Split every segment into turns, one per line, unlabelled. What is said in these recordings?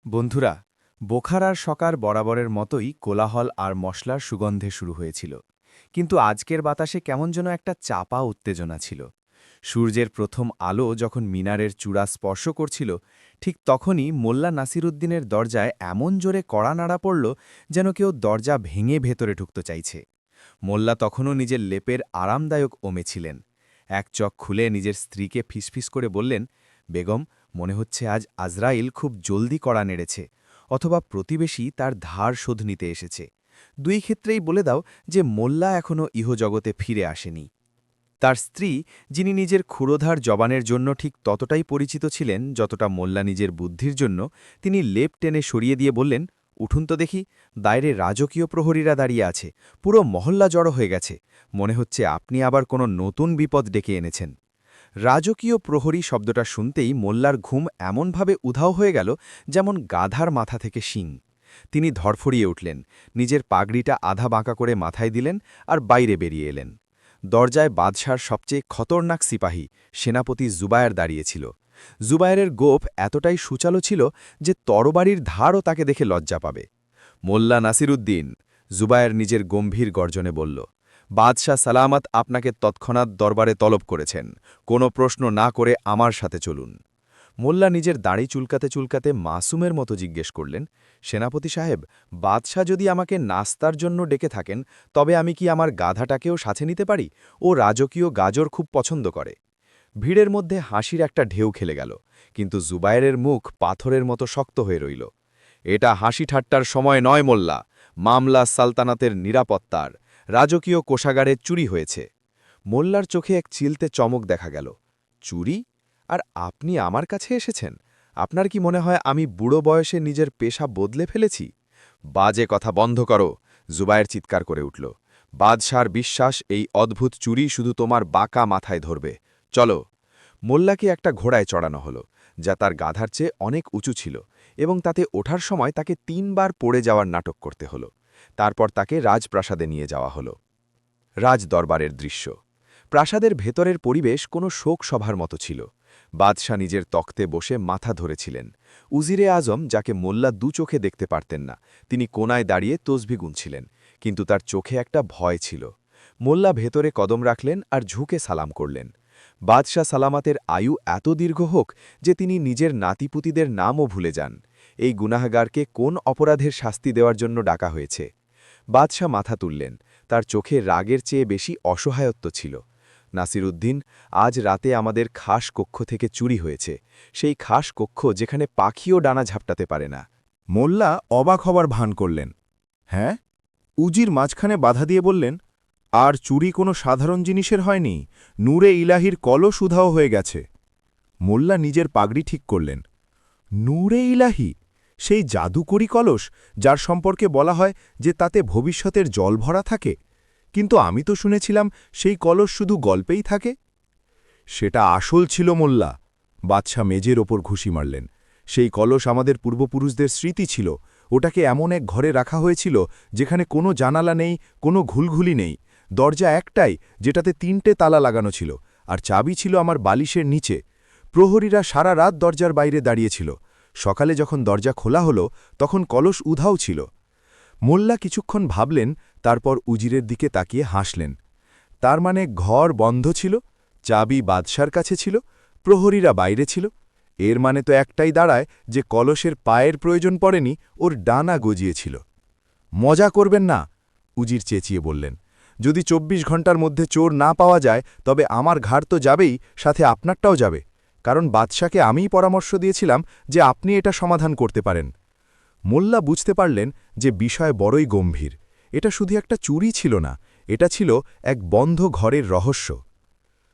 বন্ধুরা, বোখারার সকার বরাবরের মতোই কোলাহল আর মশলার সুগন্ধে শুরু হয়েছিল। কিন্তু আজকের বাতাসে কেমন যেন একটা চাপা উত্তেজনা ছিল। সূর্যের প্রথম আলো যখন মিনারের চূড়া স্পর্শ করছিল, ঠিক তখনই মোল্লা নাসিরুদ্দিনের দরজায় এমন জোরে কড়া নাড়া পড়ল যেন কেউ দরজা ভেঙে ভেতরে ঢুকতে চাইছে। মোল্লা তখনও নিজের লেপের আরামদায়ক ওমে ছিলেন। এক চোখ খুলে নিজের স্ত্রীকে ফিসফিস করে বললেন, বেগম, মনে হচ্ছে আজ আজরাইল খুব জলদি কড়া নেড়েছে, অথবা প্রতিবেশী তার ধার শোধ নিতে এসেছে। দুই ক্ষেত্রেই বলে দাও যে মোল্লা এখনও ইহজগতে ফিরে আসেনি। তার স্ত্রী, যিনি নিজের ক্ষুরোধার জবানের জন্য ঠিক ততটাই পরিচিত ছিলেন যতটা মোল্লা নিজের বুদ্ধির জন্য, তিনি লেপ টেনে সরিয়ে দিয়ে বললেন, উঠুন তো দেখি, বাইরে রাজকীয় প্রহরীরা দাঁড়িয়ে আছে, পুরো মহল্লা জড়ো হয়ে গেছে, মনে হচ্ছে আপনি আবার কোনো নতুন বিপদ ডেকে এনেছেন। রাজকীয় প্রহরী শব্দটা শুনতেই মোল্লার ঘুম এমনভাবে উধাও হয়ে গেল যেমন গাধার মাথা থেকে শিং। তিনি ধরফড়িয়ে উঠলেন, নিজের পাগড়িটা আধা বাঁকা করে মাথায় দিলেন আর বাইরে বেরিয়ে এলেন। দরজায় বাদশার সবচেয়ে খতরনাক সিপাহী সেনাপতি জুবায়ের দাঁড়িয়েছিল। জুবায়েরের গোঁফ এতটাই সুচালো ছিল যে তরবারির ধারও তাকে দেখে লজ্জা পাবে। মোল্লা নাসিরুদ্দিন, জুবায়ের নিজের গম্ভীর গর্জনে বলল, বাদশাহ সালামত আপনাকে তৎক্ষণাৎ দরবারে তলব করেছেন, কোনো প্রশ্ন না করে আমার সাথে চলুন। মোল্লা নিজের দাড়ি চুলকাতে চুলকাতে মাসুমের মতো জিজ্ঞেস করলেন, সেনাপতি সাহেব, বাদশাহ যদি আমাকে নাস্তার জন্য ডেকে থাকেন, তবে আমি কি আমার গাধাটাকেও সাথে নিতে পারি? ও রাজকীয় গাজর খুব পছন্দ করে। ভিড়ের মধ্যে হাসির একটা ঢেউ খেলে গেল, কিন্তু জুবায়েরের মুখ পাথরের মতো শক্ত হয়ে রইল। এটা হাসি ঠাট্টার সময় নয় মোল্লা, মামলা সালতানাতের নিরাপত্তার, রাজকীয় কোষাগারে চুরি হয়েছে। মোল্লার চোখে এক চিলতে চমক দেখা গেল। চুরি? আর আপনি আমার কাছে এসেছেন? আপনার কি মনে হয় আমি বুড়ো বয়সে নিজের পেশা বদলে ফেলেছি? বাজে কথা বন্ধ করো, জুবায়ের চিৎকার করে উঠল। বাদশার বিশ্বাস এই অদ্ভুত চুরি শুধু তোমার বাঁকা মাথায় ধরবে। চলো। মোল্লাকে একটা ঘোড়ায় চড়ানো হলো, যা তার গাধার চেয়ে অনেক উঁচু ছিল, এবং তাতে ওঠার সময় তাকে ৩ বার পড়ে যাওয়ার নাটক করতে হলো। তারপর তাকে রাজপ্রাসাদে নিয়ে যাওয়া হলো। রাজদরবারের দৃশ্য। প্রাসাদের ভেতরের পরিবেশ কোনো শোক সভার মতো ছিল। বাদশাহ নিজের তখ্তে বসে মাথা ধরেছিলেন। উজিরে আজম, যাকে মোল্লা দু চোখে দেখতে পারতেন না, তিনি কোনায় দাঁড়িয়ে তসবি গুনছিলেন, কিন্তু তার চোখে একটা ভয় ছিল। মোল্লা ভেতরে কদম রাখলেন আর ঝুঁকে সালাম করলেন। বাদশাহ সালামাতের আয়ু এত দীর্ঘ হোক যে তিনি নিজের নাতিপুতিদের নামও ভুলে যান। এই গুনাহগারকে কোন অপরাধের শাস্তি দেওয়ার জন্য ডাকা হয়েছে? বাদশাহ মাথা তুললেন, তার চোখে রাগের চেয়ে বেশি অসহায়ত্ব ছিল। নাসিরুদ্দিন, আজ রাতে আমাদের খাস কক্ষ থেকে চুরি হয়েছে, সেই খাস কক্ষ যেখানে পাখিও ডানা ঝাপটাতে পারে না।
মোল্লা অবাক হবার ভান করলেন। হ্যাঁ? উজির মাঝখানে বাধা দিয়ে বললেন, আর চুরি কোনো সাধারণ জিনিসের হয়নি, নূরে ইলাহির কলস উধাও হয়ে গেছে। মোল্লা নিজের পাগড়ি ঠিক করলেন। নূরে ইলাহি? সেই জাদুকরি কলস, যার সম্পর্কে বলা হয় যে তাতে ভবিষ্যতের জল ভরা থাকে? কিন্তু আমি তো শুনেছিলাম সেই কলস শুধু গল্পেই থাকে। সেটা আসল ছিল মোল্লা। বাদশাহ মেজের ওপর ঘুষি মারলেন। সেই কলস আমাদের পূর্বপুরুষদের স্মৃতি ছিল। ওটাকে এমন এক ঘরে রাখা হয়েছিল যেখানে কোনো জানালা নেই, কোনো ঘুলঘুলি নেই। দরজা একটাই, যেটাতে ৩টে তালা লাগানো ছিল, আর চাবি ছিল আমার বালিশের নিচে। প্রহরীরা সারা রাত দরজার বাইরে দাঁড়িয়েছিল। সকালে যখন দরজা খোলা হলো, তখন কলস উধাও ছিল। মোল্লা কিছুক্ষণ ভাবলেন, তারপর উজিরের দিকে তাকিয়ে হাসলেন। তার মানে ঘর বন্ধ ছিল, চাবি বাদশার কাছে ছিল, প্রহরীরা বাইরে ছিল। এর মানে তো একটাই দাঁড়ায় যে কলসের পায়ের প্রয়োজন পড়েনি, ওর ডানা গজিয়েছিল। মজা করবেন না, উজির চেঁচিয়ে বললেন। যদি ২৪ ঘণ্টার মধ্যে চোর না পাওয়া যায়, তবে আমার ঘাড় তো যাবেই, সাথে আপনারটাও যাবে, কারণ বাদশাকে আমিই পরামর্শ দিয়েছিলাম যে আপনি এটা সমাধান করতে পারেন। মোল্লা বুঝতে পারলেন যে বিষয় বড়ই গম্ভীর। এটা শুধু একটা চুরি ছিল না, এটা ছিল এক বন্ধ ঘরের রহস্য।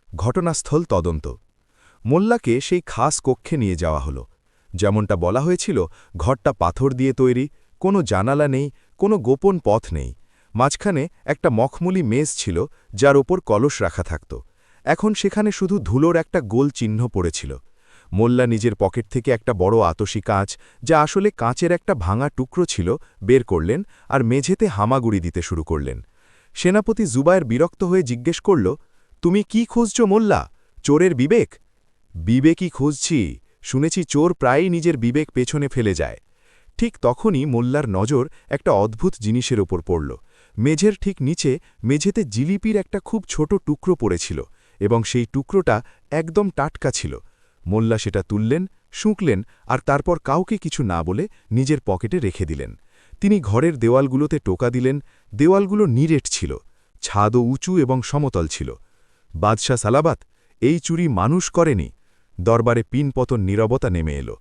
ঘটনাস্থল তদন্ত। মোল্লাকে সেই খাস কক্ষে নিয়ে যাওয়া হলো। যেমনটা বলা হয়েছিল, ঘরটা পাথর দিয়ে তৈরি, কোনো জানালা নেই, কোনো গোপন পথ নেই। মাঝখানে একটা মখমলি মেজ ছিল, যার ওপর কলস রাখা থাকত। এখন সেখানে শুধু ধুলোর একটা গোল চিহ্ন পড়েছিল। মোল্লা নিজের পকেট থেকে একটা বড় আতসী কাঁচ, যা আসলে কাঁচের একটা ভাঙা টুকরো ছিল, বের করলেন আর মেঝেতে হামাগুড়ি দিতে শুরু করলেন। সেনাপতি জুবায়ের বিরক্ত হয়ে জিজ্ঞেস করল, তুমি কি খুঁজছ মোল্লা? চোরের বিবেক? বিবেকই খুঁজছি। শুনেছি চোর প্রায়ই নিজের বিবেক পেছনে ফেলে যায়। ঠিক তখনই মোল্লার নজর একটা অদ্ভুত জিনিসের ওপর পড়ল। মেঝের ঠিক নিচে মেঝেতে জিলিপির একটা খুব ছোট টুকরো পড়েছিল এবং সেই টুকরোটা একদম টাটকা ছিল। মোল্লা সেটা তুললেন, শুঁকলেন আর তারপর কাউকে কিছু না বলে নিজের পকেটে রেখে দিলেন। তিনি ঘরের দেওয়ালগুলোতে টোকা দিলেন। দেওয়ালগুলো নিরেট ছিল, ছাদও উঁচু এবং সমতল ছিল। বাদশাহ সালাবাত, এই চুরি মানুষ করেনি। দরবারে পিনপতন নীরবতা নেমে এলো।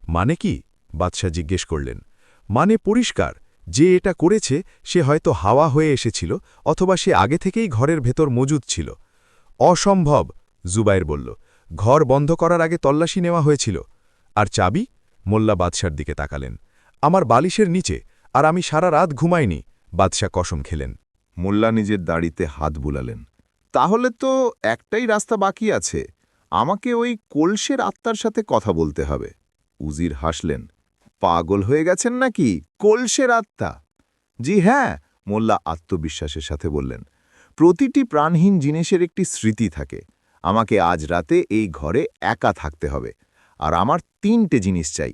মানে কি? বাদশাহ জিজ্ঞেস করলেন। মানে পরিষ্কার, যে এটা করেছে সে হয়তো হাওয়া হয়ে এসেছিল অথবা সে আগে থেকেই ঘরের ভেতর মজুদ ছিল। অসম্ভব, জুবাইর বলল। ঘর বন্ধ করার আগে তল্লাশি নেওয়া হয়েছিল। আর চাবি? মোল্লা বাদশার দিকে তাকালেন। আমার বালিশের নিচে, আর আমি সারা রাত ঘুমাইনি, বাদশাহ কসম খেলেন।
মোল্লা নিজের দাড়িতে হাত বুলালেন। তাহলে তো একটাই রাস্তা বাকি আছে, আমাকে ওই কলসের আত্মার সাথে কথা বলতে হবে। উজির হাসলেন। পাগল হয়ে গেছেন নাকি? কলসের আত্মা? জি হ্যাঁ, মোল্লা আত্মবিশ্বাসের সাথে বললেন। প্রতিটি প্রাণহীন জিনিসের একটি স্মৃতি থাকে। আমাকে আজ রাতে এই ঘরে একা থাকতে হবে, আর আমার 3টে জিনিস চাই।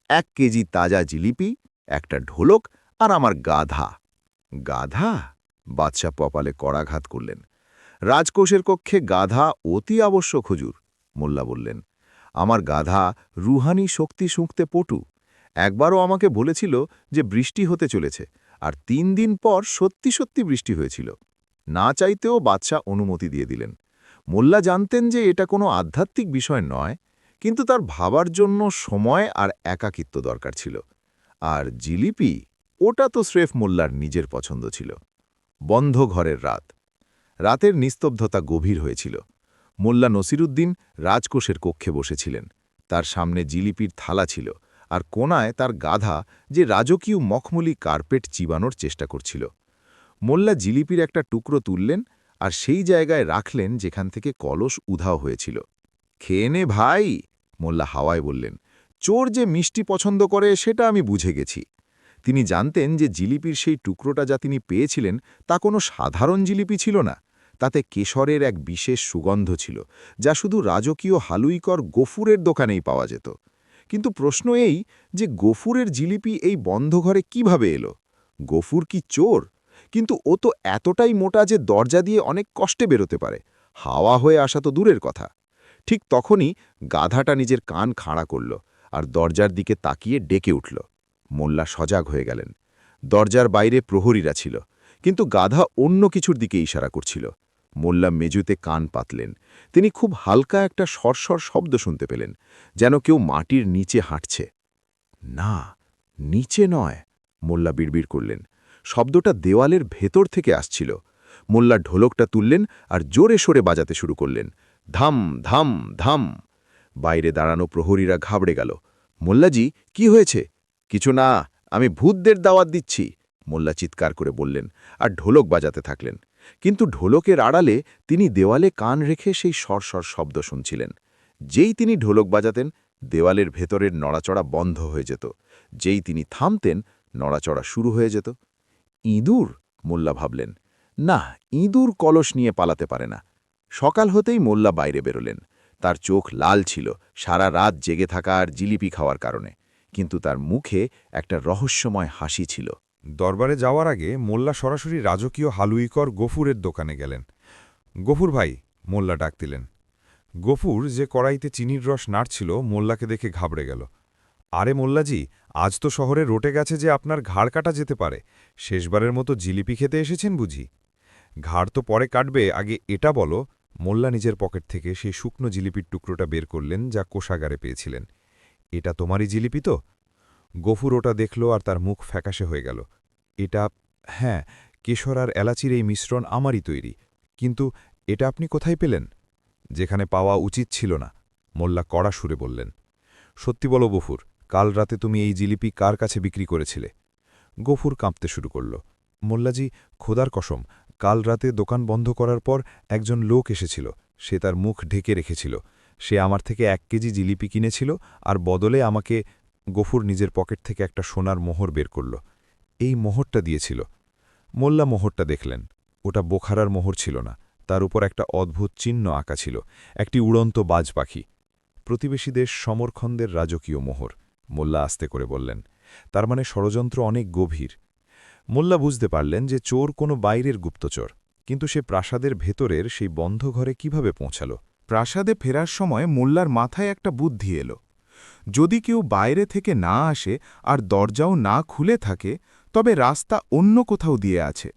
1 কেজি তাজা জিলিপি, একটা ঢোলক আর আমার গাধা। গাধা? বাদশাহ কপালে কড়াঘাত করলেন। রাজকোষের কক্ষে গাধা অতি আবশ্যক হুজুর, মোল্লা বললেন। আমার গাধা রুহানি শক্তি শুঁকতে পটু। একবারও আমাকে বলেছিল যে বৃষ্টি হতে চলেছে, আর 3 দিন পর সত্যি সত্যি বৃষ্টি হয়েছিল। না চাইতেও বাদশাহ অনুমতি দিয়ে দিলেন। মোল্লা জানতেন যে এটা কোনো আধ্যাত্মিক বিষয় নয়, কিন্তু তার ভাবার জন্য সময় আর একাকিত্ব দরকার ছিল। আর জিলিপি, ওটা তো স্রেফ মোল্লার নিজের পছন্দ ছিল। বন্ধ ঘরের রাত। রাতের নিস্তব্ধতা গভীর হয়েছিল। মোল্লা নসিরুদ্দিন রাজকোষের কক্ষে বসেছিলেন। তার সামনে জিলিপির থালা ছিল, আর কোণায় তার গাধা, যে রাজকীয় মখমলি কার্পেট চিবানোর চেষ্টা করছিল। মোল্লা জিলিপির একটা টুকরো তুললেন আর সেই জায়গায় রাখলেন যেখান থেকে কলস উধাও হয়েছিল। খেয়ে নে ভাই, মোল্লা হাওয়ায় বললেন। চোর যে মিষ্টি পছন্দ করে সেটা আমি বুঝে গেছি। তিনি জানতেন যে জিলিপির সেই টুকরোটা যা তিনি পেয়েছিলেন তা কোনো সাধারণ জিলিপি ছিল না। তাতে কেশরের এক বিশেষ সুগন্ধ ছিল, যা শুধু রাজকীয় হালুইকর গফুরের দোকানেই পাওয়া যেত। কিন্তু প্রশ্ন এই যে গফুরের জিলিপি এই বন্ধ ঘরে কিভাবে এলো? গফুর কি চোর? কিন্তু ও তো এতটাই মোটা যে দরজা দিয়ে অনেক কষ্টে বেরোতে পারে। হাওয়া হয়ে আসা তো দূরের কথা। ঠিক তখনই গাধাটা নিজের কান খাড়া করল আর দরজার দিকে তাকিয়ে ডেকে উঠল। মোল্লা সজাগ হয়ে গেলেন। দরজার বাইরে প্রহরীরা ছিল, কিন্তু গাধা অন্য কিছুর দিকে ইশারা করছিল। মোল্লা মেজুতে কান পাতলেন। তিনি খুব হালকা একটা সরসর শব্দ শুনতে পেলেন, যেন কেউ মাটির নিচে হাঁটছে। না, নিচে নয়, মোল্লা বিড়বিড় করলেন। শব্দটা দেওয়ালের ভেতর থেকে আসছিল। মোল্লা ঢোলকটা তুললেন আর জোরে সোরে বাজাতে শুরু করলেন। ধাম ধাম ধাম। বাইরে দাঁড়ানো প্রহরীরা ঘাবড়ে গেল। মোল্লাজি, কি হয়েছে? কিছু না, আমি ভূতদের দাওয়াত দিচ্ছি, মোল্লা চিৎকার করে বললেন আর ঢোলক বাজাতে থাকলেন। কিন্তু ঢোলকের আড়ালে তিনি দেওয়ালে কান রেখে সেই সরসর শব্দ শুনছিলেন। যেই তিনি ঢোলক বাজাতেন, দেওয়ালের ভেতরের নড়াচড়া বন্ধ হয়ে যেত। যেই তিনি থামতেন, নড়াচড়া শুরু হয়ে যেত। ইঁদুর, মোল্লা ভাবলেন। না, ইঁদুর কলস নিয়ে পালাতে পারে না। সকাল হতেই মোল্লা বাইরে বেরোলেন। তার চোখ লাল ছিল, সারা রাত জেগে থাকা আর জিলিপি খাওয়ার কারণে। কিন্তু তার মুখে একটা রহস্যময় হাসি ছিল।
দরবারে যাওয়ার আগে মোল্লা সরাসরি রাজকীয় হালুইকর গফুরের দোকানে গেলেন। গফুর ভাই, মোল্লা ডাক দিলেন। গফুর, যে কড়াইতে চিনির রস নাড়ছিল, মোল্লাকে দেখে ঘাবড়ে গেল। আরে মোল্লাজি, আজ তো শহরে রটে গেছে যে আপনার ঘাড় কাটা যেতে পারে। শেষবারের মতো জিলিপি খেতে এসেছেন বুঝি? ঘাড় তো পরে কাটবে, আগে এটা বলো। মোল্লা নিজের পকেট থেকে সেই শুকনো জিলিপির টুকরোটা বের করলেন, যা কোষাগারে পেয়েছিলেন। এটা তোমারই জিলিপি তো? গফুর ওটা দেখল আর তার মুখ ফ্যাকাশে হয়ে গেল। এটা? হ্যাঁ, কেশর আর এলাচির এই মিশ্রণ আমারই তৈরি। কিন্তু এটা আপনি কোথায় পেলেন? যেখানে পাওয়া উচিত ছিল না, মোল্লা কড়া সুরে বললেন। সত্যি বলো গফুর, কাল রাতে তুমি এই জিলিপি কার কাছে বিক্রি করেছিলে? গফুর কাঁপতে শুরু করল। মোল্লাজি, খোদার কসম, কাল রাতে দোকান বন্ধ করার পর একজন লোক এসেছিল। সে তার মুখ ঢেকে রেখেছিল। সে আমার থেকে 1 কেজি জিলিপি কিনেছিল আর বদলে আমাকে। গফুর নিজের পকেট থেকে একটা সোনার মোহর বের করল। এই মোহরটা দিয়েছিল। মোল্লা মোহরটা দেখলেন। ওটা বোখারার মোহর ছিল না, তার উপর একটা অদ্ভুত চিহ্ন আঁকা ছিল, একটি উড়ন্ত বাজ পাখি। প্রতিবেশী দেশ সমরখন্দের রাজকীয় মোহর, মোল্লা আস্তে করে বললেন। তার মানে ষড়যন্ত্র অনেক গভীর। মোল্লা বুঝতে পারলেন যে চোর কোনো বাইরের গুপ্তচর, কিন্তু সে প্রাসাদের ভেতরের সেই বন্ধ ঘরে কিভাবে পৌঁছাল।
প্রাসাদে ফেরার সময় মোল্লার মাথায় একটা বুদ্ধি এলো। যদি কেউ বাইরে থেকে না আসে আর দরজাও না খুলে থাকে, তবে রাস্তা অন্য কোথাও দিয়ে আছে।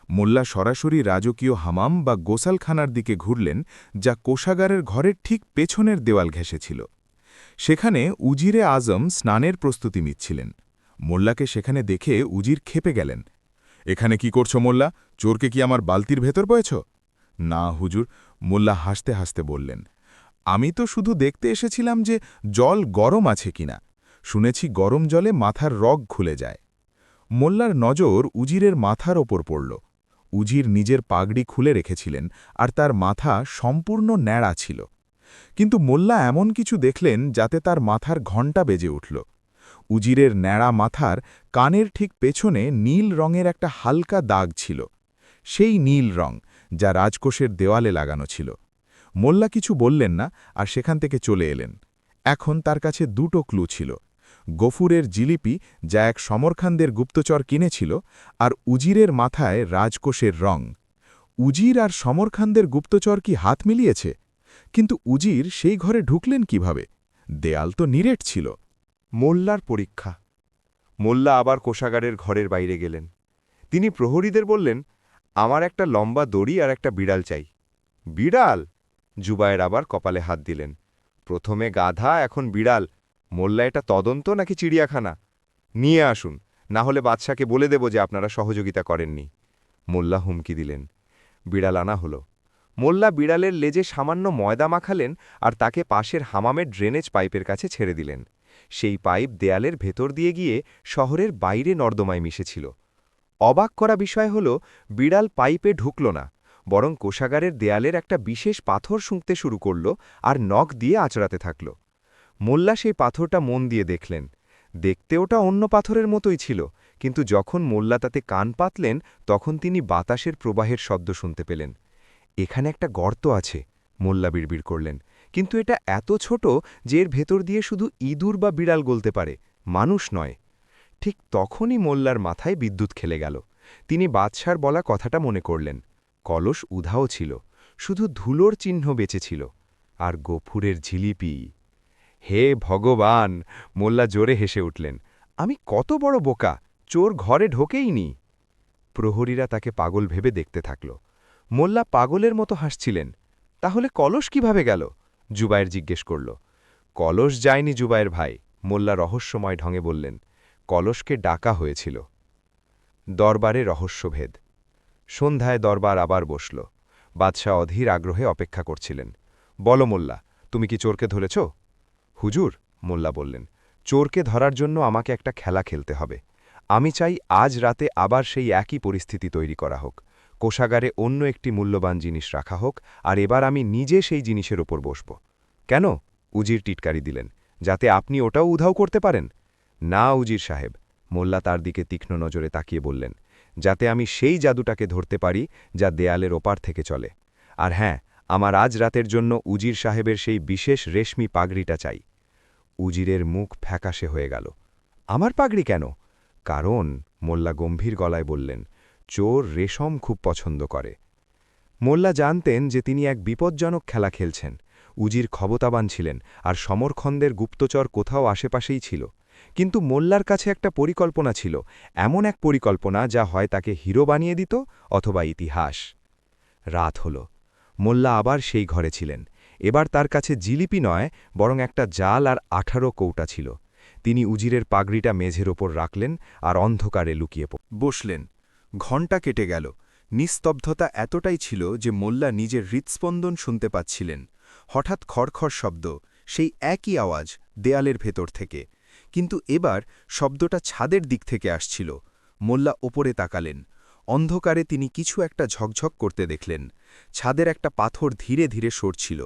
মোল্লা সরাসরি রাজকীয় হামাম বা গোসালখানার দিকে ঘুরলেন, যা কোষাগারের ঘরের ঠিক পেছনের দেওয়াল ঘেঁষেছিল। সেখানে উজিরে আজম স্নানের প্রস্তুতি নিচ্ছিলেন। মোল্লাকে সেখানে দেখে উজির ক্ষেপে গেলেন। এখানে কি করছো মোল্লা? চোরকে কি আমার বালতির ভেতর বয়েছ? না হুজুর, মোল্লা হাসতে হাসতে বললেন। আমি তো শুধু দেখতে এসেছিলাম যে জল গরম আছে কিনা। শুনেছি গরম জলে মাথার রগ খুলে যায়। মোল্লার নজর উজিরের মাথার ওপর পড়ল। উজির নিজের পাগড়ি খুলে রেখেছিলেন আর তার মাথা সম্পূর্ণ ন্যাড়া ছিল। কিন্তু মোল্লা এমন কিছু দেখলেন যাতে তার মাথার ঘণ্টা বেজে উঠল। উজিরের ন্যাড়া মাথার কানের ঠিক পেছনে নীল রঙের একটা হালকা দাগ ছিল, সেই নীল রং যা রাজকোষের দেওয়ালে লাগানো ছিল। মোল্লা কিছু বললেন না আর সেখান থেকে চলে এলেন। এখন তার কাছে দুটো ক্লু ছিল: গফুরের জিলিপি, যা এক সমরখানদের গুপ্তচর কিনেছিল, আর উজিরের মাথায় রাজকোষের রং। উজির আর সমরখানদের গুপ্তচর কি হাত মিলিয়েছে? কিন্তু উজির সেই ঘরে ঢুকলেন কিভাবে? দেয়াল তো নিরেট ছিল।
মোল্লার পরীক্ষা। মোল্লা আবার কোষাগারের ঘরের বাইরে গেলেন। তিনি প্রহরীদের বললেন, আমার একটা লম্বা দড়ি আর একটা বিড়াল চাই। বিড়াল? জুবায়ের আবার কপালে হাত দিলেন। প্রথমে গাধা, এখন বিড়াল। মোল্লা, এটা তদন্ত নাকি চিড়িয়াখানা? নিয়ে আসুন, না হলে বাদশাকে বলে দেব যে আপনারা সহযোগিতা করেননি। মোল্লা হুমকি দিলেন। বিড়াল আনা হলো। মোল্লা বিড়ালের লেজে সামান্য ময়দা মাখালেন আর তাকে পাশের হামামের ড্রেনেজ পাইপের কাছে ছেড়ে দিলেন। সেই পাইপ দেয়ালের ভেতর দিয়ে গিয়ে শহরের বাইরে নর্দমায় মিশেছিল। অবাক করা বিষয় হল, বিড়াল পাইপে ঢুকল না, বরং কোষাগারের দেয়ালের একটা বিশেষ পাথর শুঁকতে শুরু করল আর নখ দিয়ে আঁচড়াতে থাকল। মোল্লা সেই পাথরটা মন দিয়ে দেখলেন। দেখতে ওটা অন্য পাথরের মতোই ছিল, কিন্তু যখন মোল্লা তাতে কান পাতলেন তখন তিনি বাতাসের প্রবাহের শব্দ শুনতে পেলেন। এখানে একটা গর্ত আছে, মোল্লা বিড়বিড় করলেন, কিন্তু এটা এত ছোট যে এর ভেতর দিয়ে শুধু ইঁদুর বা বিড়াল গলতে পারে, মানুষ নয়। ঠিক তখনই মোল্লার মাথায় বিদ্যুৎ খেলে গেল। তিনি বাদশার বলা কথাটা মনে করলেন। কলস উধাও ছিল, শুধু ধুলোর চিহ্ন বেঁচে ছিল। আর গফুরের ঝিলিপি। হে ভগবান! মোল্লা জোরে হেসে উঠলেন। আমি কত বড় বোকা, চোর ঘরে ঢোকেইনি। প্রহরীরা তাকে পাগল ভেবে দেখতে থাকল। মোল্লা পাগলের মতো হাসছিলেন। তাহলে কলস কিভাবে গেল? জুবায়ের জিজ্ঞেস করল। কলস যায়নি জুবায়ের ভাই, মোল্লা রহস্যময় ঢঙে বললেন। কলসকে ডাকা হয়েছিল। দরবারে রহস্যভেদ। সন্ধ্যায় দরবার আবার বসল। বাদশাহ অধীর আগ্রহে অপেক্ষা করছিলেন। বলো মোল্লা, তুমি কি চোরকে ধরেছ? হুজুর, মোল্লা বললেন, চোরকে ধরার জন্য আমাকে একটা খেলা খেলতে হবে। আমি চাই আজ রাতে আবার সেই একই পরিস্থিতি তৈরি করা হোক। কোষাগারে অন্য একটি মূল্যবান জিনিস রাখা হোক, আর এবার আমি নিজে সেই জিনিসের ওপর বসব। কেন? উজির টিটকারি দিলেন। যাতে আপনি ওটাও উধাও করতে পারেন। না উজির সাহেব, মোল্লা তার দিকে তীক্ষ্ণ নজরে তাকিয়ে বললেন, যাতে আমি সেই জাদুটাকে ধরতে পারি যা দেয়ালের ওপার থেকে চলে। আর হ্যাঁ, আমার আজ রাতের জন্য উজির সাহেবের সেই বিশেষ রেশমি পাগড়িটা চাই। উজিরের মুখ ফ্যাকাশে হয়ে গেল। আমার পাগড়ি কেন? কারণ, মোল্লা গম্ভীর গলায় বললেন, চোর রেশম খুব পছন্দ করে। মোল্লা জানতেন যে তিনি এক বিপজ্জনক খেলা খেলছেন। উজির ক্ষমতাবান ছিলেন আর সমরখন্দের গুপ্তচর কোথাও আশেপাশেই ছিল। কিন্তু মোল্লার কাছে একটা পরিকল্পনা ছিল, এমন এক পরিকল্পনা যা হয় তাকে হিরো বানিয়ে দিত অথবা ইতিহাস। রাত হল। মোল্লা আবার সেই ঘরে ছিলেন। এবার তার কাছে জিলিপি নয়, বরং একটা জাল আর 18 কৌটা ছিল। তিনি উজিরের পাগড়িটা মেঝের ওপর রাখলেন আর অন্ধকারে লুকিয়ে
বসলেন। ঘণ্টা কেটে গেল। নিস্তব্ধতা এতটাই ছিল যে মোল্লা নিজের হৃৎস্পন্দন শুনতে পাচ্ছিলেন। হঠাৎ খড়খড় শব্দ, সেই একই আওয়াজ দেয়ালের ভেতর থেকে, কিন্তু এবার শব্দটা ছাদের দিক থেকে আসছিল। মোল্লা ওপরে তাকালেন। অন্ধকারে তিনি কিছু একটা ঝকঝক করতে দেখলেন। ছাদের একটা পাথর ধীরে ধীরে সরছিল।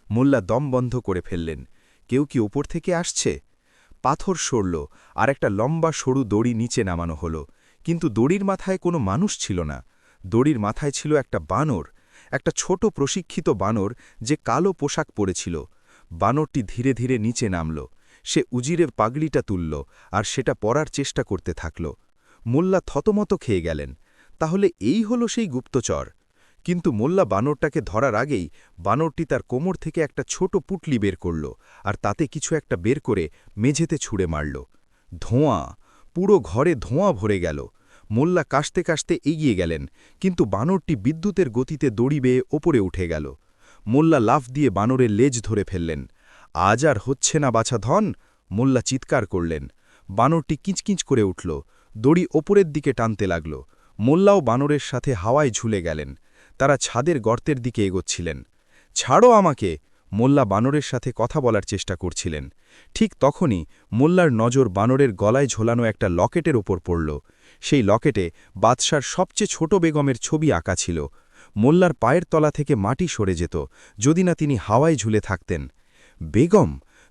মোল্লা দম বন্ধ করে ফেললেন। কেউ কি ওপর থেকে আসছে? পাথর সরল আর একটা লম্বা সরু দড়ি নিচে নামানো হলো, কিন্তু দড়ির মাথায় কোনো মানুষ ছিল না। দড়ির মাথায় ছিল একটা বানর, একটা ছোট প্রশিক্ষিত বানর যে কালো পোশাক পরেছিল। বানরটি ধীরে ধীরে নিচে নামল। সে উজিরের পাগড়িটা তুলল আর সেটা পরার চেষ্টা করতে থাকল। মোল্লা থতমত খেয়ে গেলেন। তাহলে এই হলো সেই গুপ্তচর। কিন্তু মোল্লা বানরটাকে ধরার আগেই বানরটি তার কোমর থেকে একটা ছোট পুটলি বের করল আর তাতে কিছু একটা বের করে মেঝেতে ছুঁড়ে মারল। ধোঁয়া, পুরো ঘরে ধোঁয়া ভরে গেল। মোল্লা কাশতে কাশতে এগিয়ে গেলেন, কিন্তু বানরটি বিদ্যুতের গতিতে দড়ি বেয়ে ওপরে উঠে গেল। মোল্লা লাফ দিয়ে বানরের লেজ ধরে ফেললেন। আজ আর হচ্ছে না বাছা ধন, মোল্লা চিৎকার করলেন। বানরটি কিঁচকিঁচ করে উঠল, দড়ি ওপরের দিকে টানতে লাগল। মোল্লাও বানরের সাথে হাওয়ায় ঝুলে গেলেন। তারা ছাদের গর্তের দিকে এগোচ্ছিলেন। ছাড়ো আমাকে, মোল্লা বানরের সাথে কথা বলার চেষ্টা করছিলেন। ঠিক তখনই মোল্লার নজর বানরের গলায় ঝোলানো একটা লকেটের ওপর পড়ল। সেই লকেটে বাদশার সবচেয়ে ছোট বেগমের ছবি আঁকা ছিল। মোল্লার পায়ের তলা থেকে মাটি সরে যেত যদি না তিনি হাওয়ায় ঝুলে থাকতেন। বেগম,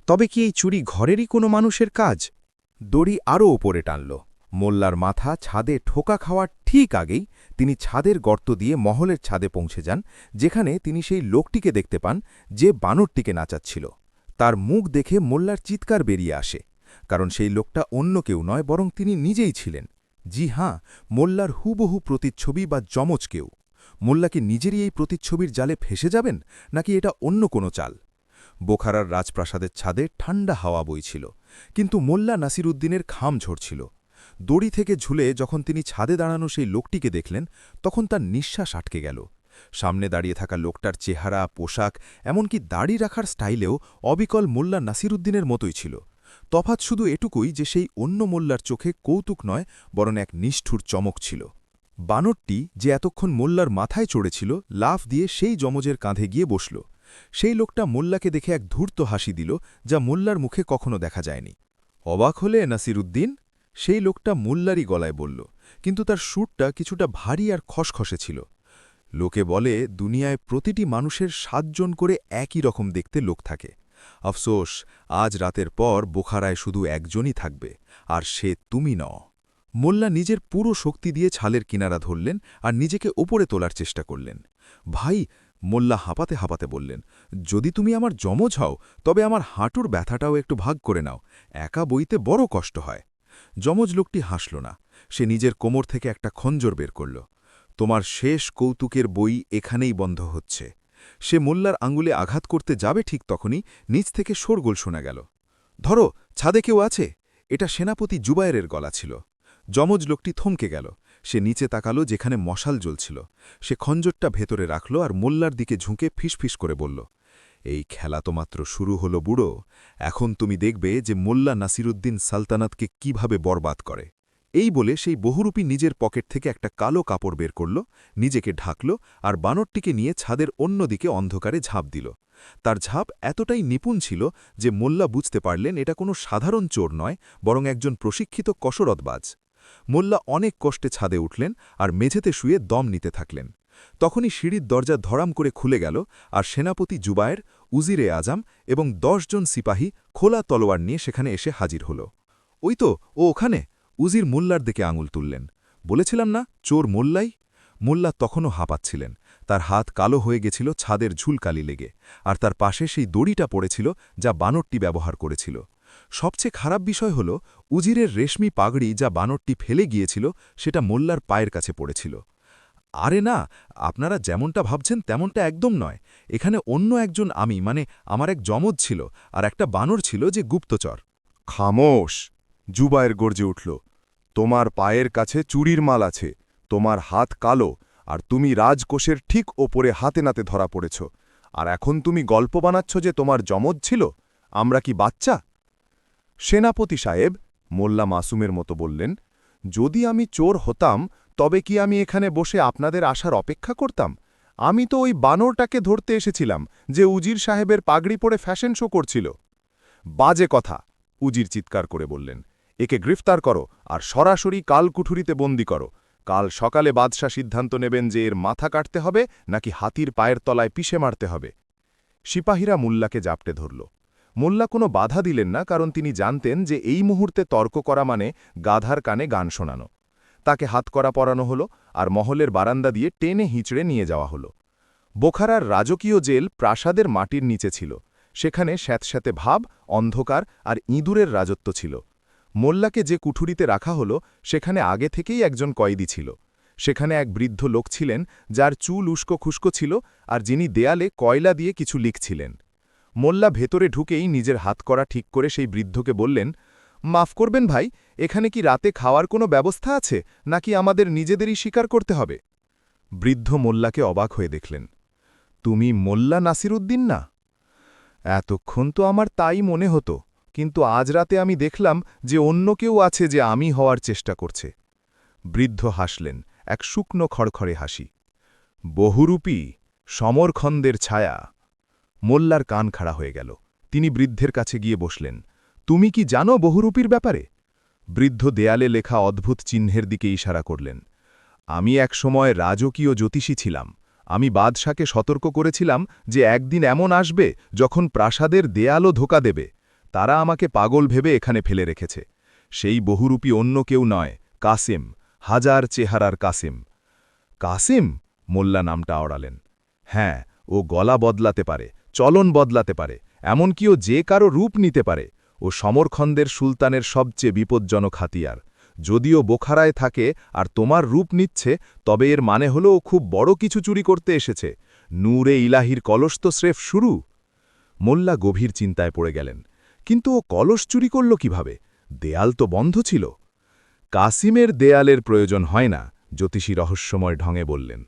তবে কি এই চুরি ঘরেরই কোনো মানুষের কাজ? দড়ি আরও ওপরে টানল। মোল্লার মাথা ছাদে ঠোকা খাওয়ার ঠিক আগেই তিনি ছাদের গর্ত দিয়ে মহলের ছাদে পৌঁছে যান, যেখানে তিনি সেই লোকটিকে দেখতে পান যে বানরটিকে নাচাচ্ছিল। তার মুখ দেখে মোল্লার চিৎকার বেরিয়ে আসে, কারণ সেই লোকটা অন্য কেউ নয়, বরং তিনি নিজেই ছিলেন। জি হাঁ, মোল্লার হুবহু প্রতিচ্ছবি বা যমজ কেউ। মোল্লা কি নিজেরই এই প্রতিচ্ছবির জালে ফেসে যাবেন, নাকি এটা অন্য কোনো চাল? বোখারার রাজপ্রাসাদের ছাদে ঠান্ডা হাওয়া বইছিল, কিন্তু মোল্লা নাসিরুদ্দিনের খাম ঝরছিল। দড়ি থেকে ঝুলে যখন তিনি ছাদে দাঁড়ানো সেই লোকটিকে দেখলেন, তখন তার নিঃশ্বাস আটকে গেল। সামনে দাঁড়িয়ে থাকা লোকটার চেহারা, পোশাক, এমনকি দাড়ি রাখার স্টাইলেও অবিকল মোল্লা নাসিরুদ্দিনের মতোই ছিল। তফাৎ শুধু এটুকুই যে সেই অন্য মোল্লার চোখে কৌতুক নয়, বরং এক নিষ্ঠুর চমক ছিল। বানরটি, যে এতক্ষণ মোল্লার মাথায় চড়েছিল, লাফ দিয়ে সেই যমজের কাঁধে গিয়ে বসল। সেই লোকটা মোল্লাকে দেখে এক ধূর্ত হাসি দিল, যা মোল্লার মুখে কখনো দেখা যায়নি। অবাক হলে নাসিরুদ্দিন? সেই লোকটা মোল্লারই গলায় বলল, কিন্তু তার সুরটা কিছুটা ভারী আর খসখসে ছিল। লোকে বলে দুনিয়ায় প্রতিটি মানুষের ৭ জন করে একই রকম দেখতে লোক থাকে। আফসোস, আজ রাতের পর বোখারায় শুধু একজনই থাকবে, আর সে তুমি নও। মোল্লা নিজের পুরো শক্তি দিয়ে ছালের কিনারা ধরলেন আর নিজেকে ওপরে তোলার চেষ্টা করলেন। ভাই, মোল্লা হাঁপাতে হাঁপাতে বললেন, যদি তুমি আমার যমজ হও, তবে আমার হাঁটুর ব্যথাটাও একটু ভাগ করে নাও, একা বইতে বড় কষ্ট হয়। যমজ লোকটি হাসল না। সে নিজের কোমর থেকে একটা খঞ্জর বের করল। তোমার শেষ কৌতুকের বই এখানেই বন্ধ হচ্ছে। সে মোল্লার আঙুলে আঘাত করতে যাবে, ঠিক তখনই নিচ থেকে শোরগোল শোনা গেল। ধরো, ছাদে কেউ আছে? এটা সেনাপতি জুবায়েরের গলা ছিল। যমজ লোকটি থমকে গেল। সে নিচে তাকালো যেখানে মশাল জ্বলছিল। সে খঞ্জরটা ভেতরে রাখল আর মোল্লার দিকে ঝুঁকে ফিসফিস করে বলল, এই খেলা তো মাত্র শুরু হলো বুড়ো। এখন তুমি দেখবে যে মোল্লা নাসিরুদ্দিন সালতানাতকে কিভাবে বরবাদ করে। এই বলে সেই বহুরূপী নিজের পকেট থেকে একটা কালো কাপড় বের করল, নিজেকে ঢাকল আর বানরটিকে নিয়ে ছাদের অন্যদিকে অন্ধকারে ঝাঁপ দিল। তার ঝাঁপ এতটাই নিপুণ ছিল যে মোল্লা বুঝতে পারলেন এটা কোনো সাধারণ চোর নয়, বরং একজন প্রশিক্ষিত কসরতবাজ। মোল্লা অনেক কষ্টে ছাদে উঠলেন আর মেঝেতে শুয়ে দম নিতে থাকলেন। তখনই সিঁড়ির দরজা ধরাম করে খুলে গেল আর সেনাপতি জুবায়ের, উজিরে আজম এবং ১০ জন সিপাহী খোলা তলোয়ার নিয়ে সেখানে এসে হাজির হল। ওই তো, ও ওখানে! উজির মোল্লার দিকে আঙুল তুললেন। বলেছিলাম না, চোর মোল্লাই? মোল্লা তখনও হাঁপাচ্ছিলেন। তার হাত কালো হয়ে গেছিল ছাদের ঝুলকালি লেগে, আর তার পাশে সেই দড়িটা পড়েছিল যা বানরটি ব্যবহার করেছিল। সবচেয়ে খারাপ বিষয় হল, উজিরের রেশমি পাগড়ি যা বানরটি ফেলে গিয়েছিল সেটা মোল্লার পায়ের কাছে পড়েছিল। আরে না, আপনারা যেমনটা ভাবছেন তেমনটা একদম নয়। এখানে অন্য একজন মানে আমার এক যমজ ছিল, আর একটা বানর ছিল যে গুপ্তচর।
খামোশ! জুবায়ের গর্জে উঠল। তোমার পায়ের কাছে চুরির মাল আছে, তোমার হাত কালো, আর তুমি রাজকোষের ঠিক ওপরে হাতে নাতে ধরা পড়েছ। আর এখন তুমি গল্প বানাচ্ছ যে তোমার যমজ ছিল? আমরা কি বাচ্চা? সেনাপতি সাহেব, মোল্লা মাসুমের মতো বললেন, যদি আমি চোর হতাম তবে কি আমি এখানে বসে আপনাদের আসার অপেক্ষা করতাম? আমি তো ওই বানরটাকে ধরতে এসেছিলাম যে উজির সাহেবের পাগড়ি পরে ফ্যাশন শো করছিল। বাজে কথা! উজির চিৎকার করে বললেন, একে গ্রেফতার করো আর সরাসরি কাল কুঠুরিতে বন্দি করো। কাল সকালে বাদশাহ সিদ্ধান্ত নেবেন যে এর মাথা কাটতে হবে নাকি হাতির পায়ের তলায় পিষে মারতে হবে। সিপাহীরা মোল্লাকে জাপটে ধরল। মোল্লা কোনো বাধা দিলেন না, কারণ তিনি জানতেন যে এই মুহূর্তে তর্ক করা মানে গাধার কানে গান শোনানো। তাকে হাতকড়া পরানো হল আর মহলের বারান্দা দিয়ে টেনে হিঁচড়ে নিয়ে যাওয়া হল। বোখারার রাজকীয় জেল প্রাসাদের মাটির নিচে ছিল।
সেখানে স্যাঁতস্যাঁতে ভাব, অন্ধকার আর ইঁদুরের রাজত্ব ছিল। মোল্লাকে যে কুঠুরিতে রাখা হলো সেখানে আগে থেকেই একজন কয়েদি ছিল। সেখানে এক বৃদ্ধ লোক ছিলেন যার চুল উস্কো খুস্কো ছিল আর যিনি দেয়ালে কয়লা দিয়ে কিছু লিখছিলেন। মোল্লা ভেতরে ঢুকেই নিজের হাত করা ঠিক করে সেই বৃদ্ধকে বললেন, মাফ করবেন ভাই, এখানে কি রাতে খাওয়ার কোনো ব্যবস্থা আছে, নাকি আমাদের নিজেদেরই স্বীকার করতে হবে? বৃদ্ধ মোল্লাকে অবাক হয়ে দেখলেন। তুমি মোল্লা নাসিরুদ্দিন না? এতক্ষণ তো আমার তাই মনে হতো, কিন্তু আজ রাতে আমি দেখলাম যে অন্য কেউ আছে যে আমি হওয়ার চেষ্টা করছে। বৃদ্ধ হাসলেন, এক শুকনো খড়খড়ে হাসি। বহুরূপী, সমরখন্দের ছায়া। মোল্লার কান খাড়া হয়ে গেল। তিনি বৃদ্ধের কাছে গিয়ে বসলেন। তুমি কি জানো বহুরূপীর ব্যাপারে? বৃদ্ধ দেয়ালে লেখা অদ্ভুত চিহ্নের দিকে ইশারা করলেন। আমি এক সময় রাজকীয় জ্যোতিষী ছিলাম। আমি বাদশাকে সতর্ক করেছিলাম যে একদিন এমন আসবে যখন প্রাসাদের দেয়ালও ধোকা দেবে। তারা আমাকে পাগল ভেবে এখানে ফেলে রেখেছে। সেই বহুরূপী অন্য কেউ নয়, কাসিম, হাজার চেহারার কাসিম। কাসিম? মোল্লা নামটা আওড়ালেন। হ্যাঁ, ও গলা বদলাতে পারে, চলন বদলাতে পারে, এমনকি ও যে কারো রূপ নিতে পারে। ও সমরখন্দের সুলতানের সবচেয়ে বিপজ্জনক হাতিয়ার। যদিও বোখারায় থাকে আর তোমার রূপ নিচ্ছে, তবে এর মানে হলো ও খুব বড় কিছু চুরি করতে এসেছে। নূরে ইলাহির কলস তো স্রেফ শুরু। মোল্লা গভীর চিন্তায় পড়ে গেলেন। কিন্তু ও কলস চুরি করল কিভাবে? দেয়াল তো বন্ধ ছিল। কাসিমের দেয়ালের প্রয়োজন হয় না, জ্যোতিষী রহস্যময় ঢঙে বললেন।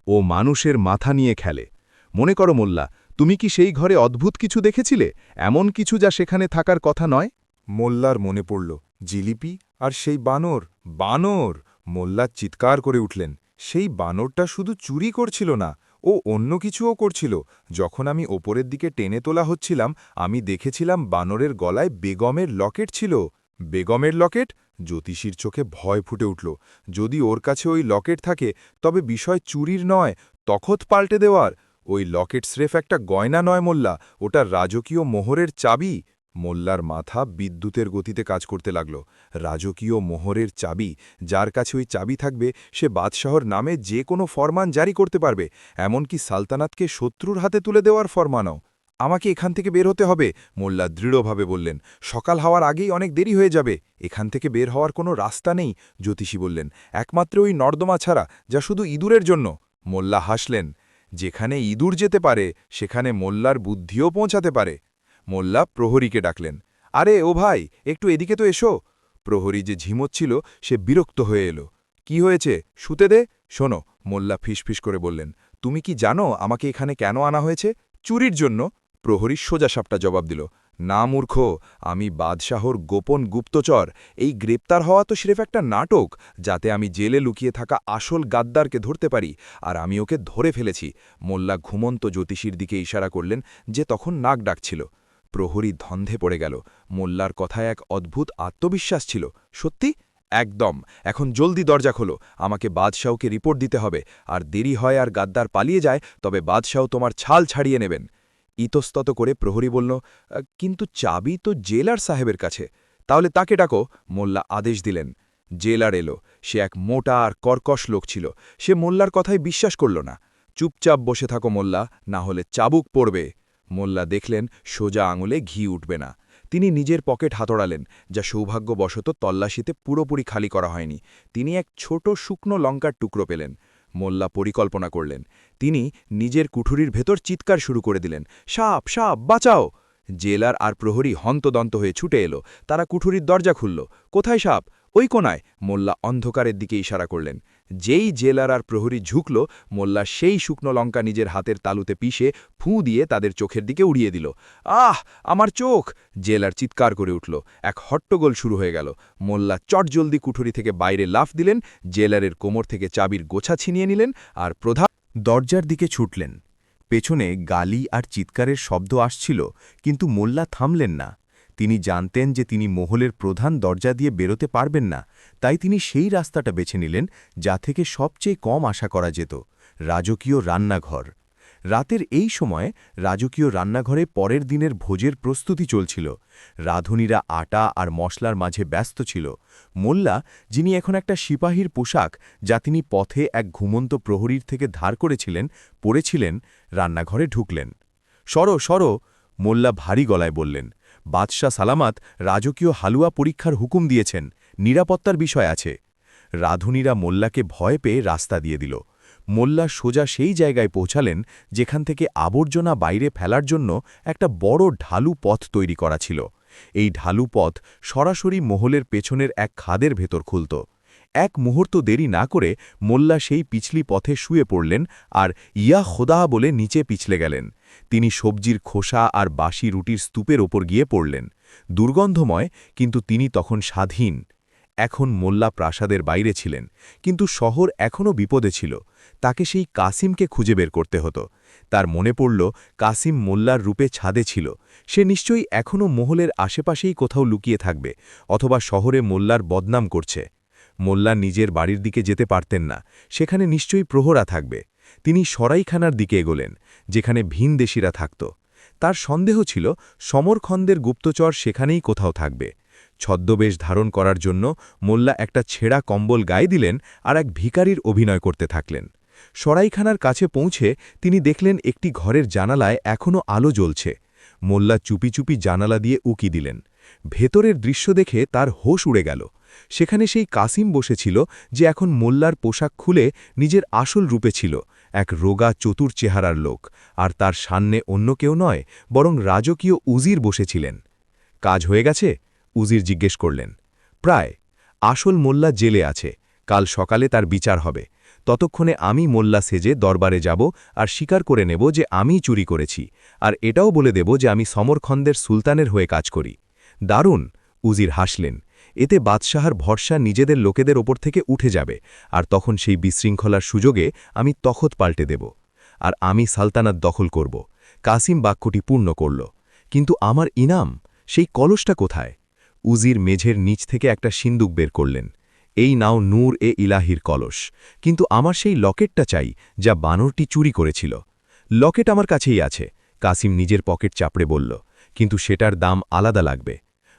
ও মানুষের মাথা নিয়ে খেলে। মনে করো মোল্লা, তুমি কি সেই ঘরে অদ্ভুত কিছু দেখেছিলে, এমন কিছু যা সেখানে থাকার কথা নয়?
মোল্লার মনে পড়ল জিলিপি আর সেই বানর। বানর! মোল্লা চিৎকার করে উঠলেন। সেই বানরটা শুধু চুরি করছিল না, ও অন্য কিছুও করছিল। যখন আমি ওপরের দিকে টেনে তোলা হচ্ছিলাম, আমি দেখেছিলাম বানরের গলায় বেগমের লকেট ছিল। বেগমের লকেট? জ্যোতিষীর চোখে ভয় ফুটে উঠল। যদি ওর কাছে ওই লকেট থাকে, তবে বিষয় চুরির নয়, তখত পাল্টে দেওয়ার। ওই লকেট স্রেফ একটা গয়না নয় মোল্লা, ওটা রাজকীয় মোহরের চাবি। মোল্লার মাথা বিদ্যুতের গতিতে কাজ করতে লাগল। রাজকীয় মোহরের চাবি, যার কাছে ওই চাবি থাকবে সে বাদশাহর নামে যে কোনো ফরমান জারি করতে পারবে, এমনকি সালতানাতকে শত্রুর হাতে তুলে দেওয়ার ফরমানও। আমাকে এখান থেকে বের হতে হবে, মোল্লা দৃঢ়ভাবে বললেন। সকাল হওয়ার আগেই অনেক দেরি হয়ে যাবে। এখান থেকে বের হওয়ার কোনো রাস্তা নেই, জ্যোতিষী বললেন। একমাত্র ওই নর্দমা ছাড়া, যা শুধু ইঁদুরের জন্য। মোল্লা হাসলেন। যেখানে ইঁদুর যেতে পারে, সেখানে মোল্লার বুদ্ধিও পৌঁছাতে পারে। মোল্লা প্রহরীকে ডাকলেন। আরে ও ভাই, একটু এদিকে তো এসো। প্রহরী যে ঝিমোচ্ছিল সে বিরক্ত হয়ে এলো। কি হয়েছে, শুতে দে। শোনো, মোল্লা ফিসফিস করে বললেন, তুমি কি জানো আমাকে এখানে কেন আনা হয়েছে? চুরির জন্য। প্রহরী সোজাসাপটা জবাব দিল। না মূর্খ, আমি বাদশাহর গোপন গুপ্তচর। এই গ্রেপ্তার হওয়া তো সিরেফ একটা নাটক, যাতে আমি জেলে লুকিয়ে থাকা আসল গাদ্দারকে ধরতে পারি, আর আমি ওকে ধরে ফেলেছি। মোল্লা ঘুমন্ত জ্যোতিষীর দিকে ইশারা করলেন, যে তখন নাক ডাকছিল। প্রহরী ধন্ধে পড়ে গেল। মোল্লার কথায় এক অদ্ভুত আত্মবিশ্বাস ছিল। সত্যি? একদম। এখন জলদি দরজা খোলো, আমাকে বাদশাহকে রিপোর্ট দিতে হবে। আর দেরি হয় আর গাদ্দার পালিয়ে যায়, তবে বাদশাহ তোমার ছাল ছাড়িয়ে নেবেন। ইতস্তত করে প্রহরী বলল, কিন্তু চাবি তো জেলার সাহেবের কাছে। তাহলে তাকে ডাকো, মোল্লা আদেশ দিলেন। জেলার এলো। সে এক মোটা আর কর্কশ লোক ছিল। সে মোল্লার কথায় বিশ্বাস করল না। চুপচাপ বসে থাকো মোল্লা, না হলে চাবুক পড়বে। মোল্লা দেখলেন সোজা আঙুলে ঘি উঠবে না। তিনি নিজের পকেট হাতড়ালেন, যা সৌভাগ্যবশত তল্লাশিতে পুরোপুরি খালি করা হয়নি। তিনি এক ছোট শুকনো লঙ্কার টুকরো পেলেন। মোল্লা পরিকল্পনা করলেন। তিনি নিজের কুঠুরির ভেতর চিৎকার শুরু করে দিলেন, সাপ সাপ বাঁচাও! জেলার আর প্রহরী হন্তদন্ত হয়ে ছুটে এলো। তারা কুঠুরির দরজা খুলল। কোথায় সাপ? ওই কোনায়। মোল্লা অন্ধকারের দিকে ইশারা করলেন। যেই জেলার আর প্রহরী ঝুঁকল, মোল্লা সেই শুকনো লঙ্কা নিজের হাতের তালুতে পিষে ফুঁ দিয়ে তাদের চোখের দিকে উড়িয়ে দিল। আহ, আমার চোখ! জেলার চিৎকার করে উঠল। এক হট্টগোল শুরু হয়ে গেল। মোল্লা চটজলদি কুঠুরি থেকে বাইরে লাফ দিলেন, জেলারের কোমর থেকে চাবির গোছা ছিনিয়ে নিলেন, আর প্রধান
দরজার দিকে ছুটলেন। পেছনে গালি আর চিৎকারের শব্দ আসছিল, কিন্তু মোল্লা থামলেন না। তিনি জানতেন যে তিনি মহলের প্রধান দরজা দিয়ে বেরোতে পারবেন না, তাই তিনি সেই রাস্তাটা বেছে নিলেন যা থেকে সবচেয়ে কম আশা করা যেত, রাজকীয় রান্নাঘর। রাতের এই সময়ে রাজকীয় রান্নাঘরে পরের দিনের ভোজের প্রস্তুতি চলছিল। রাঁধুনিরা আটা আর মশলার মাঝে ব্যস্ত ছিল। মোল্লা, যিনি এখন একটা সিপাহীর পোশাক, যা তিনি পথে এক ঘুমন্ত প্রহরীর থেকে ধার করেছিলেন, পরেছিলেন, রান্নাঘরে ঢুকলেন। সরো সরো! মোল্লা ভারী গলায় বললেন, বাদশাহ সালামাত রাজকীয় হালুয়া পরীক্ষার হুকুম দিয়েছেন, নিরাপত্তার বিষয় আছে। রাধুনীরা মোল্লাকে ভয় পেয়ে রাস্তা দিয়ে দিল। মোল্লা সোজা সেই জায়গায় পৌঁছালেন যেখান থেকে আবর্জনা বাইরে ফেলার জন্য একটা বড় ঢালু পথ তৈরি করা ছিল। এই ঢালু পথ সরাসরি মহলের পেছনের এক খাদের ভেতর খুলত। এক মুহূর্ত দেরি না করে মোল্লা সেই পিছলি পথে শুয়ে পড়লেন আর ইয়া খোদা বলে নিচে পিছলে গেলেন। তিনি সবজির খোসা আর বাসি রুটির স্তূপের ওপর গিয়ে পড়লেন। দুর্গন্ধময়, কিন্তু তিনি তখন স্বাধীন। এখন মোল্লা প্রাসাদের বাইরে ছিলেন, কিন্তু শহর এখনও বিপদে ছিল। তাকে সেই কাসিমকে খুঁজে বের করতে হতো। তার মনে পড়ল কাসিম মোল্লার রূপে ছাদে ছিল। সে নিশ্চয়ই এখনও মহলের আশেপাশেই কোথাও লুকিয়ে থাকবে, অথবা শহরে মোল্লার বদনাম করছে। মোল্লা নিজের বাড়ির দিকে যেতে পারতেন না, সেখানে নিশ্চয়ই প্রহরা থাকবে। তিনি সরাইখানার দিকে এগোলেন, যেখানে ভিনদেশীরা থাকত। তার সন্দেহ ছিল সমরখন্দের গুপ্তচর সেখানেই কোথাও থাকবে। ছদ্মবেশ ধারণ করার জন্য মোল্লা একটা ছেঁড়া কম্বল গায়ে দিলেন আর এক ভিখারির অভিনয় করতে থাকলেন। সরাইখানার কাছে পৌঁছে তিনি দেখলেন একটি ঘরের জানালায় এখনও আলো জ্বলছে। মোল্লা চুপি চুপি জানালা দিয়ে উকি দিলেন। ভেতরের দৃশ্য দেখে তার হোশ উড়ে গেল। সেখানে সেই কাসিম বসেছিল, যে এখন মোল্লার পোশাক খুলে নিজের আসল রূপে ছিল, এক রোগা চতুর চেহারার লোক। আর তার সামনে অন্য কেউ নয়, বরং রাজকীয় উজির বসেছিলেন। কাজ হয়ে গেছে? উজির জিজ্ঞেস করলেন। প্রায়। আসল মোল্লা জেলে আছে, কাল সকালে তার বিচার হবে। ততক্ষণে আমি মোল্লা সেজে দরবারে যাব আর স্বীকার করে নেব যে আমিই চুরি করেছি, আর এটাও বলে দেব যে আমি সমরখন্দের সুলতানের হয়ে কাজ করি। দারুণ! উজির হাসলেন। এতে বাদশাহার ভরসা নিজেদের লোকেদের ওপর থেকে উঠে যাবে, আর তখন সেই বিশৃঙ্খলার সুযোগে আমি তখত পাল্টে দেব, আর আমি সালতানাত দখল করব। কাসিম বাক্যটি পূর্ণ করল। কিন্তু আমার ইনাম, সেই কলসটা কোথায়? উজির মেঝের নিচ থেকে একটা সিন্দুক বের করলেন। এই নাও নূর এ ইলাহির কলস, কিন্তু আমার সেই লকেটটা চাই যা বানরটি চুরি করেছিল। লকেট আমার কাছেই আছে, কাসিম নিজের পকেট চাপড়ে বলল, কিন্তু সেটার দাম আলাদা লাগবে।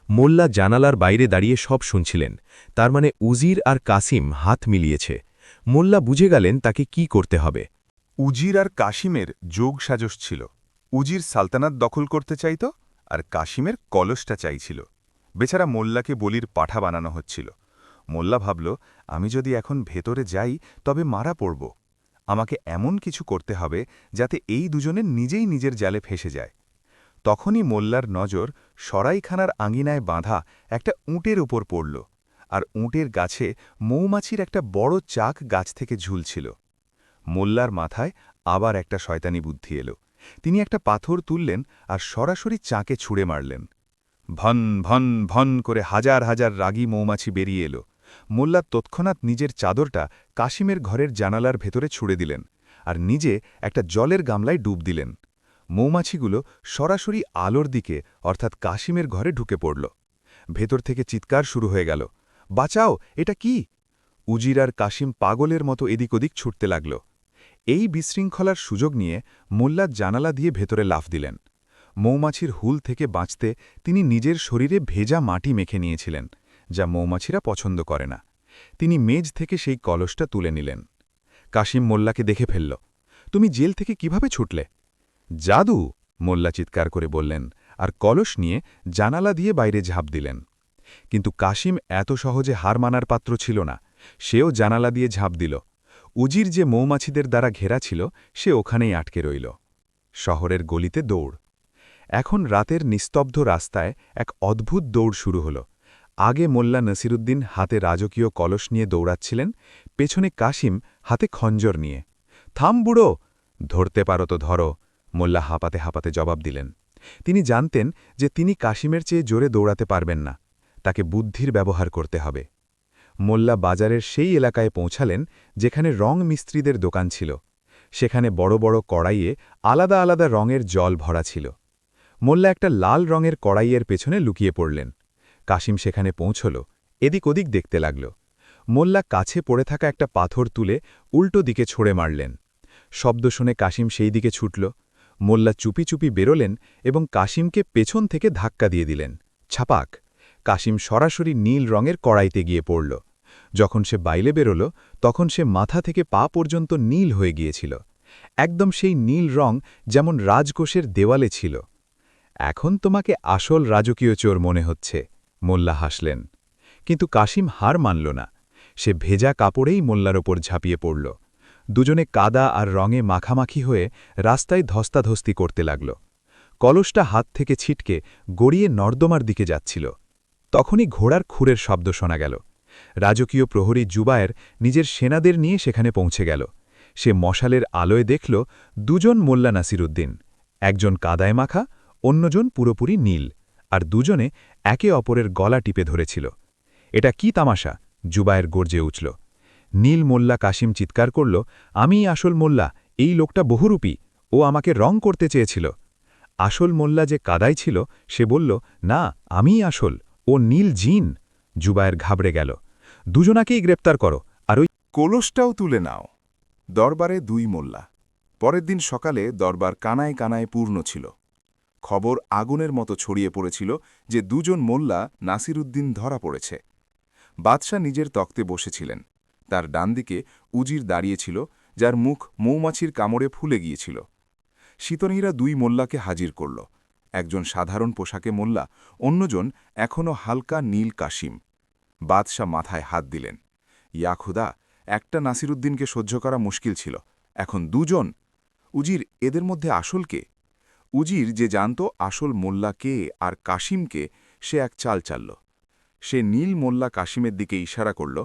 মোল্লা জানালার বাইরে দাঁড়িয়ে সব শুনছিলেন। তার মানে উজির আর কাসিম হাত মিলিয়েছে। মোল্লা বুঝে গেলেন তাকে কি করতে হবে।
উজির আর কাশিমের যোগ সাজস ছিল। উজির সালতানাত দখল করতে চাইত, আর কাশিমের কলসটা চাইছিল। বেচারা মোল্লাকে বলির পাঠা বানানো হচ্ছিল। মোল্লা ভাবল, আমি যদি এখন ভেতরে যাই তবে মারা পড়ব। আমাকে এমন কিছু করতে হবে যাতে এই দুজনে নিজেই নিজের জালে ফেসে যায়। তখনই মোল্লার নজর সরাইখানার আঙিনায় বাঁধা একটা উঁটের উপর পড়ল, আর উঁটের গাছে মৌমাছির একটা বড় চাক গাছ থেকে ঝুলছিল। মোল্লার মাথায় আবার একটা শয়তানি বুদ্ধি এলো। তিনি একটা পাথর তুললেন আর সরাসরি চাকে ছুঁড়ে মারলেন। ভন ভন ভন করে হাজার হাজার রাগী মৌমাছি বেরিয়ে এলো। মোল্লা তৎক্ষণাৎ নিজের চাদরটা কাশিমের ঘরের জানালার ভেতরে ছুঁড়ে দিলেন, আর নিজে একটা জলের গামলায় ডুব দিলেন। মৌমাছিগুলো সরাসরি আলোর দিকে, অর্থাৎ কাশিমের ঘরে ঢুকে পড়ল। ভেতর থেকে চিৎকার শুরু হয়ে গেল, বাঁচাও, এটা কি? উজির আর কাশিম পাগলের মতো এদিক ওদিক ছুটতে লাগল। এই বিশৃঙ্খলার সুযোগ নিয়ে মোল্লা জানালা দিয়ে ভেতরে লাফ দিলেন। মৌমাছির হুল থেকে বাঁচতে তিনি নিজের শরীরে ভেজা মাটি মেখে নিয়েছিলেন, যা মৌমাছিরা পছন্দ করে না। তিনি মেজ থেকে সেই কলসটা তুলে নিলেন। কাশিম মোল্লাকে দেখে ফেলল। তুমি জেল থেকে কিভাবে ছুটলে? জাদু! মোল্লা চিৎকার করে বললেন, আর কলস নিয়ে জানালা দিয়ে বাইরে ঝাঁপ দিলেন। কিন্তু কাশিম এত সহজে হার মানার পাত্র ছিল না। সেও জানালা দিয়ে ঝাঁপ দিল। উজির যে মৌমাছিদের দ্বারা ঘেরা ছিল, সে ওখানেই আটকে রইল। শহরের গলিতে দৌড়। এখন রাতের নিস্তব্ধ রাস্তায় এক অদ্ভুত দৌড় শুরু হল। আগে মোল্লা নসিরুদ্দিন হাতে রাজকীয় কলস নিয়ে দৌড়াচ্ছিলেন, পেছনে কাশিম হাতে খঞ্জর নিয়ে। থাম বুড়ো! ধরতে পারো তো ধরো, মোল্লা হাঁপাতে হাঁপাতে জবাব দিলেন। তিনি জানতেন যে তিনি কাশিমের চেয়ে জোরে দৌড়াতে পারবেন না, তাকে বুদ্ধির ব্যবহার করতে হবে। মোল্লা বাজারের সেই এলাকায় পৌঁছালেন যেখানে রং মিস্ত্রিদের দোকান ছিল। সেখানে বড় বড় কড়াইয়ে আলাদা আলাদা রঙের জল ভরা ছিল। মোল্লা একটা লাল রঙের কড়াইয়ের পেছনে লুকিয়ে পড়লেন। কাশিম সেখানে পৌঁছল, এদিক ওদিক দেখতে লাগল। মোল্লা কাছে পড়ে থাকা একটা পাথর তুলে উল্টো দিকে ছুঁড়ে মারলেন। শব্দ শুনে কাশিম সেই দিকে ছুটল। মোল্লা চুপি চুপি বেরোলেন এবং কাশিমকে পেছন থেকে ধাক্কা দিয়ে দিলেন। ছাপাক! কাশিম সরাসরি নীল রঙের কড়াইতে গিয়ে পড়ল। যখন সে বাইরে বেরোল, তখন সে মাথা থেকে পা পর্যন্ত নীল হয়ে গিয়েছিল, একদম সেই নীল রং যেমন রাজকোষের দেওয়ালে ছিল। এখন তোমাকে আসল রাজকীয় চোর মনে হচ্ছে, মোল্লা হাসলেন। কিন্তু কাশিম হার মানল না। সে ভেজা কাপড়েই মোল্লার ওপর ঝাঁপিয়ে পড়ল। দুজনে কাদা আর রঙে মাখামাখি হয়ে রাস্তায় ধস্তাধস্তি করতে লাগল। কলসটা হাত থেকে ছিটকে গড়িয়ে নর্দমার দিকে যাচ্ছিল। তখনই ঘোড়ার খুরের শব্দ শোনা গেল। রাজকীয় প্রহরী জুবায়ের নিজের সেনাদের নিয়ে সেখানে পৌঁছে গেল। সে মশালের আলোয় দেখল দুজন মোল্লা নাসিরুদ্দিন, একজন কাদায় মাখা, অন্যজন পুরোপুরি নীল, আর দুজনে একে অপরের গলা টিপে ধরেছিল। এটা কি তামাশা? জুবায়ের গর্জে উঠল। নীল মোল্লা কাশিম চিৎকার করল, আমিই আসল মোল্লা, এই লোকটা বহুরূপী, ও আমাকে রং করতে চেয়েছিল। আসল মোল্লা যে কাদায় ছিল সে বলল, না, আমিই আসল, ও নীল জিন। জুবায়ের ঘাবড়ে গেল। দুজনাকেই গ্রেপ্তার করো, আর ওই
কলসটাও তুলে নাও। দরবারে 2 মোল্লা। পরের দিন সকালে দরবার কানায় কানায় পূর্ণ ছিল। খবর আগুনের মতো ছড়িয়ে পড়েছিল যে 2 জন মোল্লা নাসিরুদ্দিন ধরা পড়েছে। বাদশাহ নিজের তক্তে বসেছিলেন। তার ডান দিকে উজির দাঁড়িয়েছিল, যার মুখ মৌমাছির কামড়ে ফুলে গিয়েছিল। শীতনীরা 2 মোল্লাকে হাজির করল। একজন সাধারণ পোশাকে মোল্লা, অন্যজন এখনও হালকা নীল কাশিম। বাদশাহ মাথায় হাত দিলেন। ইয়া খুদা, একটা নাসিরুদ্দিনকে সহ্য করা মুশকিল ছিল, এখন 2 জন। উজির, এদের মধ্যে আসল কে? উজির যে জানত আসল মোল্লা কে আর কাশিমকে, সে এক চাল চালল। সে নীল মোল্লা কাশিমের দিকে ইশারা করল,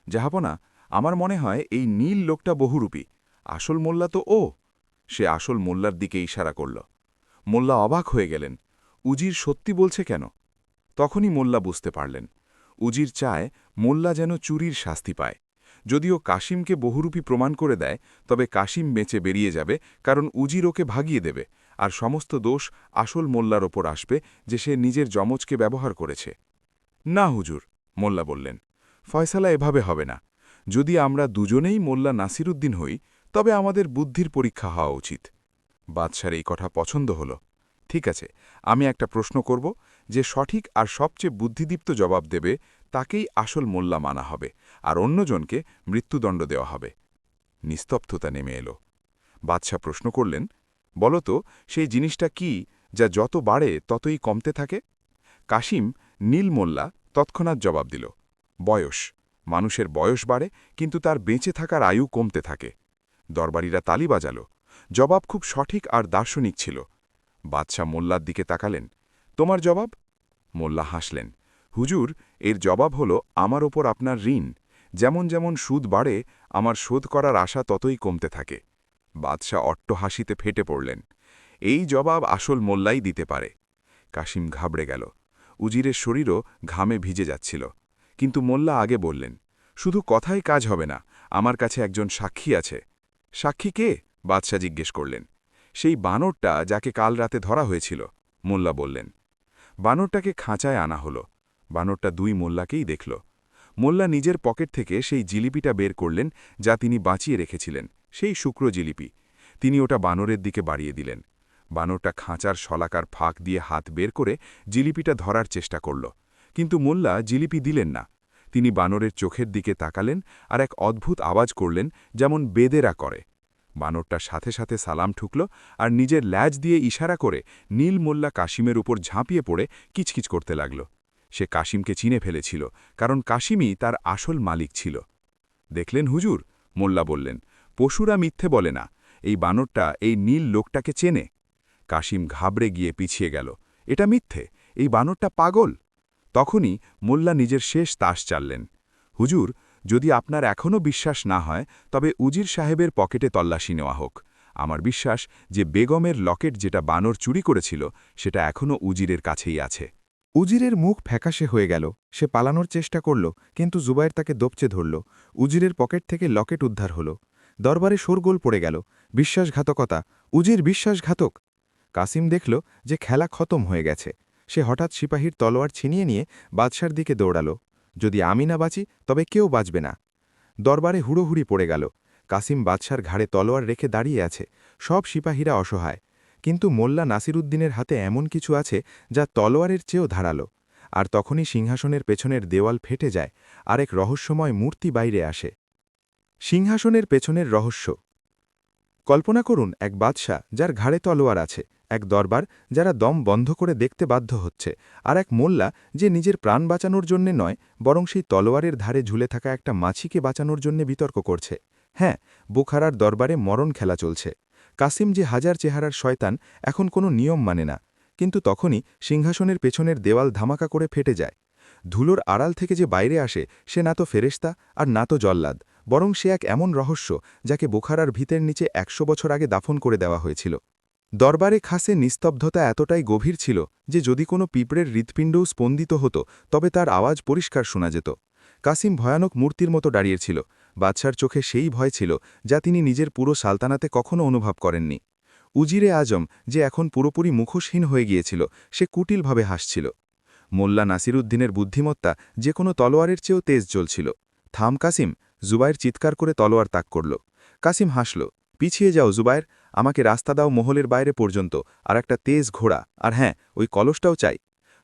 জাহাপনা, আমার মনে হয় এই নীল লোকটা বহুরূপী, আসল মোল্লা তো ও। সে আসল মোল্লার দিকে ইশারা করল। মোল্লা অবাক হয়ে গেলেন, উজির সত্যি বলছে কেন? তখনই মোল্লা বুঝতে পারলেন, উজির চায় মোল্লা যেন চুরির শাস্তি পায়। যদিও কাশিমকে বহুরূপী প্রমাণ করে দেয়, তবে কাশিম বেঁচে বেরিয়ে যাবে, কারণ উজির ওকে ভাগিয়ে দেবে, আর সমস্ত দোষ আসল মোল্লার ওপর আসবে যে সে নিজের যমজকে ব্যবহার করেছে। না হুজুর, মোল্লা বললেন, ফয়সালা এভাবে হবে না। যদি আমরা দুজনেই মোল্লা নাসিরুদ্দিন হই, তবে আমাদের বুদ্ধির পরীক্ষা হওয়া উচিত। বাদশার এই কথা পছন্দ হল। ঠিক আছে, আমি একটা প্রশ্ন করব, যে সঠিক আর সবচেয়ে বুদ্ধিদীপ্ত জবাব দেবে তাকেই আসল মোল্লা মানা হবে, আর অন্যজনকে মৃত্যুদণ্ড দেওয়া হবে। নিস্তব্ধতা নেমে এলো। বাদশাহ প্রশ্ন করলেন, বলতো সেই জিনিসটা কি যা যত বাড়ে ততই কমতে থাকে? কাশিম, নীল মোল্লা, তৎক্ষণাৎ জবাব দিল, বয়স। মানুষের বয়স বাড়ে, কিন্তু তার বেঁচে থাকার আয়ু কমতে থাকে। দরবারীরা তালি বাজাল। জবাব খুব সঠিক আর দার্শনিক ছিল। বাদশাহ মোল্লার দিকে তাকালেন, তোমার জবাব? মোল্লা হাসলেন, হুজুর, এর জবাব হল আমার ওপর আপনার ঋণ। যেমন যেমন সুদ বাড়ে, আমার শোধ করার আশা ততই কমতে থাকে। বাদশাহ অট্টহাসিতে ফেটে পড়লেন। এই জবাব আসল মোল্লাই দিতে পারে। কাশিম ঘাবড়ে গেল। উজিরের শরীরও ঘামে ভিজে যাচ্ছিল। কিন্তু মোল্লা আগে বললেন, শুধু কথাই কাজ হবে না, আমার কাছে একজন সাক্ষী আছে। সাক্ষী কে? বাদশাহ জিজ্ঞেস করলেন। সেই বানরটা যাকে কাল রাতে ধরা হয়েছিল, মোল্লা বললেন। বানরটাকে খাঁচায় আনা হলো। বানরটা 2 মোল্লাকেই দেখল। মোল্লা নিজের পকেট থেকে সেই জিলিপিটা বের করলেন যা তিনি বাঁচিয়ে রেখেছিলেন, সেই শুক্র জিলিপি। তিনি ওটা বানরের দিকে বাড়িয়ে দিলেন। বানরটা খাঁচার শলাকার ফাঁক দিয়ে হাত বের করে জিলিপিটা ধরার চেষ্টা করল, কিন্তু মোল্লা জিলিপি দিলেন না। তিনি বানরের চোখের দিকে তাকালেন আর এক অদ্ভুত আওয়াজ করলেন, যেমন বেদেরা করে। বানরটা সাথে সাথে সালাম ঠুকল আর নিজের ল্যাজ দিয়ে ইশারা করে নীল মোল্লা কাশিমের উপর ঝাঁপিয়ে পড়ে কিচকিচ করতে লাগল। সে কাশিমকে চিনে ফেলেছিল, কারণ কাশিমই তার আসল মালিক ছিল। দেখলেন হুজুর, মোল্লা বললেন, পশুরা মিথ্যে বলে না, এই বানরটা এই নীল লোকটাকে চেনে। কাশিম ঘাবড়ে গিয়ে পিছিয়ে গেল। এটা মিথ্যে, এই বানরটা পাগল। তখনই মোল্লা নিজের শেষ তাস চাললেন। হুজুর, যদি আপনার এখনও বিশ্বাস না হয়, তবে উজির সাহেবের পকেটে তল্লাশি নেওয়া হোক। আমার বিশ্বাস যে বেগমের লকেট যেটা বানর চুরি করেছিল, সেটা এখনও উজিরের কাছেই আছে।
উজিরের মুখ ফ্যাকাশে হয়ে গেল। সে পালানোর চেষ্টা করল, কিন্তু জুবায়ের তাকে দপচে ধরল। উজিরের পকেট থেকে লকেট উদ্ধার হল। দরবারে শোরগোল পড়ে গেল। বিশ্বাসঘাতকতা, উজির বিশ্বাসঘাতক। কাসিম দেখল যে খেলা খতম হয়ে গেছে। সে হঠাৎ সিপাহীর তলোয়ার ছিনিয়ে নিয়ে বাদশার দিকে দৌড়াল। যদি আমি না বাঁচি, তবে কেউ বাঁচবে না। দরবারে হুড়োহুড়ি পড়ে গেল। কাসিম বাদশার ঘাড়ে তলোয়ার রেখে দাঁড়িয়ে আছে। সব সিপাহীরা অসহায়। কিন্তু মোল্লা নাসিরুদ্দিনের হাতে এমন কিছু আছে যা তলোয়ারের চেয়েও ধারালো। আর তখনই সিংহাসনের পেছনের দেওয়াল ফেটে যায়, আর এক রহস্যময় মূর্তি বাইরে আসে। সিংহাসনের পেছনের রহস্য। কল্পনা করুন এক বাদশা যার ঘাড়ে তলোয়ার আছে, এক দরবার যারা দম বন্ধ করে দেখতে বাধ্য হচ্ছে, আর এক মোল্লা যে নিজের প্রাণ বাঁচানোর জন্যে নয় বরং সেই তলোয়ারের ধারে ঝুলে থাকা একটা মাছিকে বাঁচানোর জন্যে বিতর্ক করছে। হ্যাঁ, বোখারার দরবারে মরণ খেলা চলছে। কাসিম যে হাজার চেহারার শয়তান, এখন কোনো নিয়ম মানে না। কিন্তু তখনই সিংহাসনের পেছনের দেওয়াল ধামাকা করে ফেটে যায়। ধুলোর আড়াল থেকে যে বাইরে আসে সে না তো ফেরেশতা আর না তো জল্লাদ, বরং সে এক এমন রহস্য যাকে বোখারার ভিতের নিচে ১০০ বছর আগে দাফন করে দেওয়া হয়েছিল। দরবারে খাসে নিস্তব্ধতা এতটাই গভীর ছিল যে যদি কোনো পিঁপড়ের হৃৎপিণ্ডও স্পন্দিত হতো তবে তার আওয়াজ পরিষ্কার শোনা যেত। কাসিম ভয়ানক মূর্তির মতো দাঁড়িয়েছিল। বাদশার চোখে সেই ভয় ছিল যা তিনি নিজের পুরো সালতানাতে কখনো অনুভব করেননি। উজিরে আজম যে এখন পুরোপুরি মুখোশহীন হয়ে গিয়েছিল, সে কুটিলভাবে হাসছিল। মোল্লা নাসিরুদ্দিনের বুদ্ধিমত্তা যে কোনো তলোয়ারের চেয়েও তেজ জ্বলছিল। থাম কাসিম, জুবায়ের চিৎকার করে তলোয়ার তাক করল। কাসিম হাসল। পিছিয়ে যাও জুবায়ের, আমাকে রাস্তা দাও মহলের বাইরে পর্যন্ত, আর একটা তেজ ঘোড়া, আর হ্যাঁ, ওই কলসটাও চাই।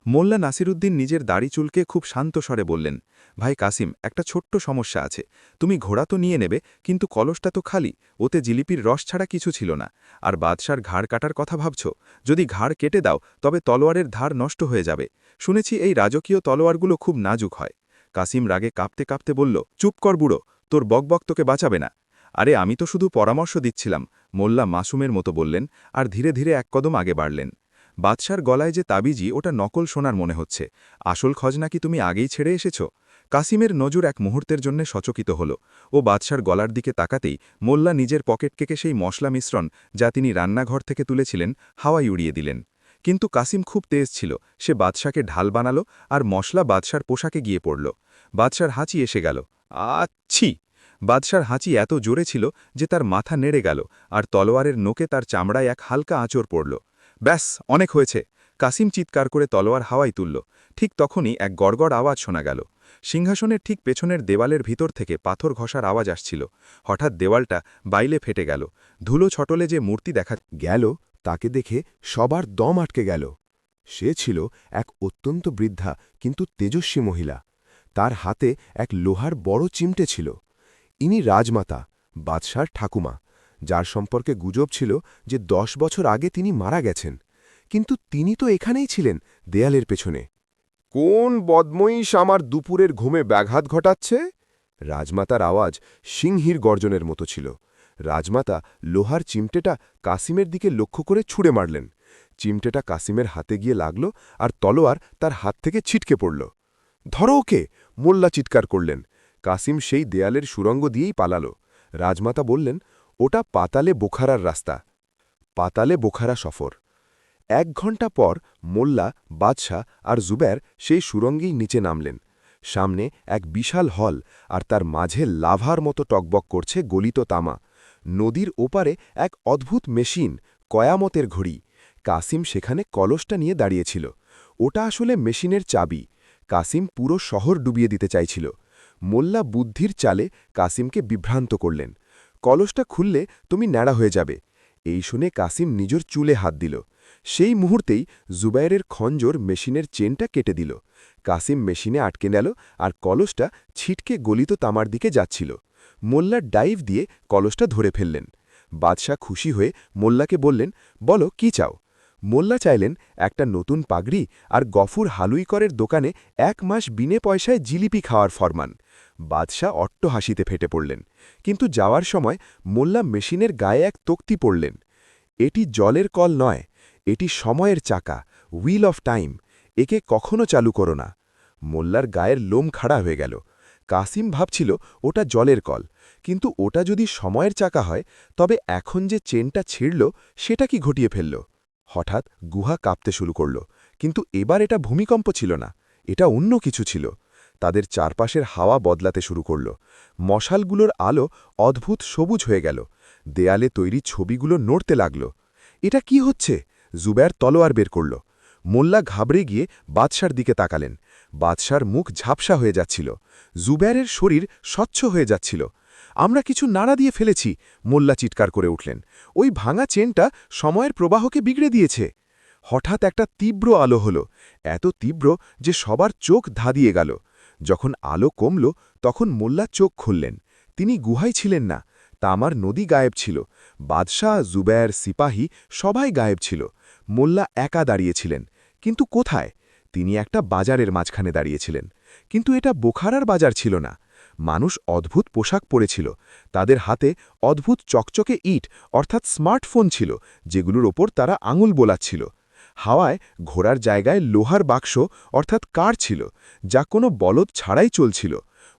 মোল্লা নাসিরুদ্দিন নিজের দাড়ি চুলকে খুব শান্ত স্বরে বললেন, ভাই কাসিম, একটা ছোট্ট সমস্যা আছে। তুমি ঘোড়া তো নিয়ে নেবে, কিন্তু কলসটা তো খালি, ওতে জিলিপির রস ছাড়া কিছু ছিল না। আর বাদশার ঘাড় কাটার কথা ভাবছ? যদি ঘাড় কেটে দাও তবে তলোয়ারের ধার নষ্ট হয়ে যাবে। শুনেছি এই রাজকীয় তলোয়ারগুলো খুব নাজুক হয়। কাসিম রাগে কাঁপতে কাঁপতে বলল, চুপ কর বুড়ো, তোর বকবক তোকে বাঁচাবে না। আরে আমি তো শুধু পরামর্শ দিচ্ছিলাম, মোল্লা মাসুমের মতো বললেন, আর ধীরে ধীরে এক কদম আগে বাড়লেন। বাদশার গলায় যে তাবিজি, ওটা নকল সোনার মনে হচ্ছে। আসল খজনা কি তুমি আগেই ছেড়ে এসেছ? কাসিমের নজর এক মুহূর্তের জন্য সচকিত হল। ও বাদশার গলার দিকে তাকাতেই মোল্লা নিজের পকেট থেকে সেই মশলা মিশ্রণ যা তিনি রান্নাঘর থেকে তুলেছিলেন হাওয়ায় উড়িয়ে দিলেন। কিন্তু কাসিম খুব তেজ ছিল। সে বাদশাকে ঢাল বানালো আর মশলা বাদশার পোশাকে গিয়ে পড়ল। বাদশার হাঁচি এসে গেল। আচ্ছি! বাদশার হাঁচি এত জোরে ছিল যে তার মাথা নেড়ে গেল, আর তলোয়ারের নোকে তার চামড়ায় এক হালকা আঁচড় পড়ল। ব্যাস, অনেক হয়েছে! কাসিম চিৎকার করে তলোয়ার হাওয়ায় তুলল। ঠিক তখনই এক গড়গড় আওয়াজ শোনা গেল। সিংহাসনের ঠিক পেছনের দেওয়ালের ভিতর থেকে পাথর ঘষার আওয়াজ আসছিল। হঠাৎ দেওয়ালটা বাইলে ফেটে গেল। ধুলো ছটলে যে মূর্তি দেখা
গেল তাকে দেখে সবার দম আটকে গেল। সে ছিল এক অত্যন্ত বৃদ্ধা কিন্তু তেজস্বী মহিলা। তার হাতে এক লোহার বড় চিমটে ছিল। ইনি রাজমাতা, বাদশার ঠাকুমা, যার সম্পর্কে গুজব ছিল যে ১০ বছর আগে তিনি মারা গেছেন। কিন্তু তিনি তো এখানেই ছিলেন, দেয়ালের পেছনে। কোন বদময়ীশ আমার দুপুরের ঘুমে ব্যাঘাত ঘটাচ্ছে? রাজমাতার আওয়াজ সিংহীর গর্জনের মতো ছিল। রাজমাতা লোহার চিমটেটা কাসিমের দিকে লক্ষ্য করে ছুঁড়ে মারলেন। চিমটেটা কাসিমের হাতে গিয়ে লাগল, আর তলোয়ার তার হাত থেকে ছিটকে পড়ল। ধরো ওকে! মোল্লা চিৎকার করলেন। কাসিম সেই দেয়ালের সুরঙ্গ দিয়েই পালাল। রাজমাতা বললেন, ওটা পাতালে বোখারার রাস্তা। পাতালে বোখারা সফর। ১ ঘণ্টা পর মোল্লা, বাদশাহ আর জুবের সেই সুরঙ্গেই নিচে নামলেন। সামনে এক বিশাল হল, আর তার মাঝে লাভার মতো টকবক করছে গলিত তামা। নদীর ওপারে এক অদ্ভুত মেশিন, কয়ামতের ঘড়ি। কাসিম সেখানে কলসটা নিয়ে দাঁড়িয়েছিল। ওটা আসলে মেশিনের চাবি। কাসিম পুরো শহর ডুবিয়ে দিতে চাইছিল। মোল্লা বুদ্ধির চালে কাসিমকে বিভ্রান্ত করলেন। কলসটা খুললে তুমি ন্যাড়া হয়ে যাবে। এই শুনে কাসিম নিজের চুলে হাত দিল। সেই মুহূর্তেই জুবায়েরের খঞ্জর মেশিনের চেনটা কেটে দিল। কাসিম মেশিনে আটকে গেল, আর কলসটা ছিটকে গলিত তামার দিকে যাচ্ছিল। মোল্লা ডাইভ দিয়ে কলসটা ধরে ফেললেন। বাদশাহ খুশি হয়ে মোল্লাকে বললেন, বলো কি চাও? মোল্লা চাইলেন একটা নতুন পাগড়ি আর গফুর হালুইকরের দোকানে ১ মাস বিনে পয়সায় জিলিপি খাওয়ার ফরমান। বাদশাহ অট্ট হাসিতে ফেটে পড়লেন। কিন্তু যাওয়ার সময় মোল্লা মেশিনের গায়ে এক তক্তি পড়লেন। এটি জলের কল নয়, এটি সময়ের চাকা, হুইল অফ টাইম। একে কখনো চালু করো না। মোল্লার গায়ের লোম খাড়া হয়ে গেল। কাসিম ভাবছিল ওটা জলের কল, কিন্তু ওটা যদি সময়ের চাকা হয় তবে এখন যে চেনটা ছিঁড়ল সেটা কি ঘটিয়ে ফেলল? হঠাৎ গুহা কাঁপতে শুরু করল। কিন্তু এবার এটা ভূমিকম্প ছিল না, এটা অন্য কিছু ছিল। তাদের চারপাশের হাওয়া বদলাতে শুরু করল। মশালগুলোর আলো অদ্ভুত সবুজ হয়ে গেল। দেয়ালে তৈরি ছবিগুলো নড়তে লাগল। এটা কি হচ্ছে? জুবের তলোয়ার বের করল। মোল্লা ঘাবড়ে গিয়ে বাদশার দিকে তাকালেন। বাদশার মুখ ঝাপসা হয়ে যাচ্ছিল। জুবেরের শরীর স্বচ্ছ হয়ে যাচ্ছিল। আমরা কিছু নাড়া দিয়ে ফেলেছি, মোল্লা চিৎকার করে উঠলেন। ওই ভাঙা চেনটা সময়ের প্রবাহকে বিগড়ে দিয়েছে। হঠাৎ একটা তীব্র আলো হল, এত তীব্র যে সবার চোখ ধাঁধিয়ে গেল। যখন আলো কমল তখন মোল্লা চোখ খুললেন। তিনি গুহায় ছিলেন না, তামার নদী গায়েব ছিল, বাদশাহ, জুবায়ের, সিপাহী সবাই গায়েব ছিল। মোল্লা একা দাঁড়িয়েছিলেন। কিন্তু কোথায়? তিনি একটা বাজারের মাঝখানে দাঁড়িয়েছিলেন। কিন্তু এটা বোখারার বাজার ছিল না। মানুষ অদ্ভুত পোশাক পরেছিল, তাদের হাতে অদ্ভুত চকচকে ইট অর্থাৎ স্মার্টফোন ছিল, যেগুলোর ওপর তারা আঙুল বোলাচ্ছিল। হাওয়ায় ঘোড়ার জায়গায় লোহার বাক্স অর্থাৎ কার ছিল, যা কোনো বলদ ছাড়াই চলছিল।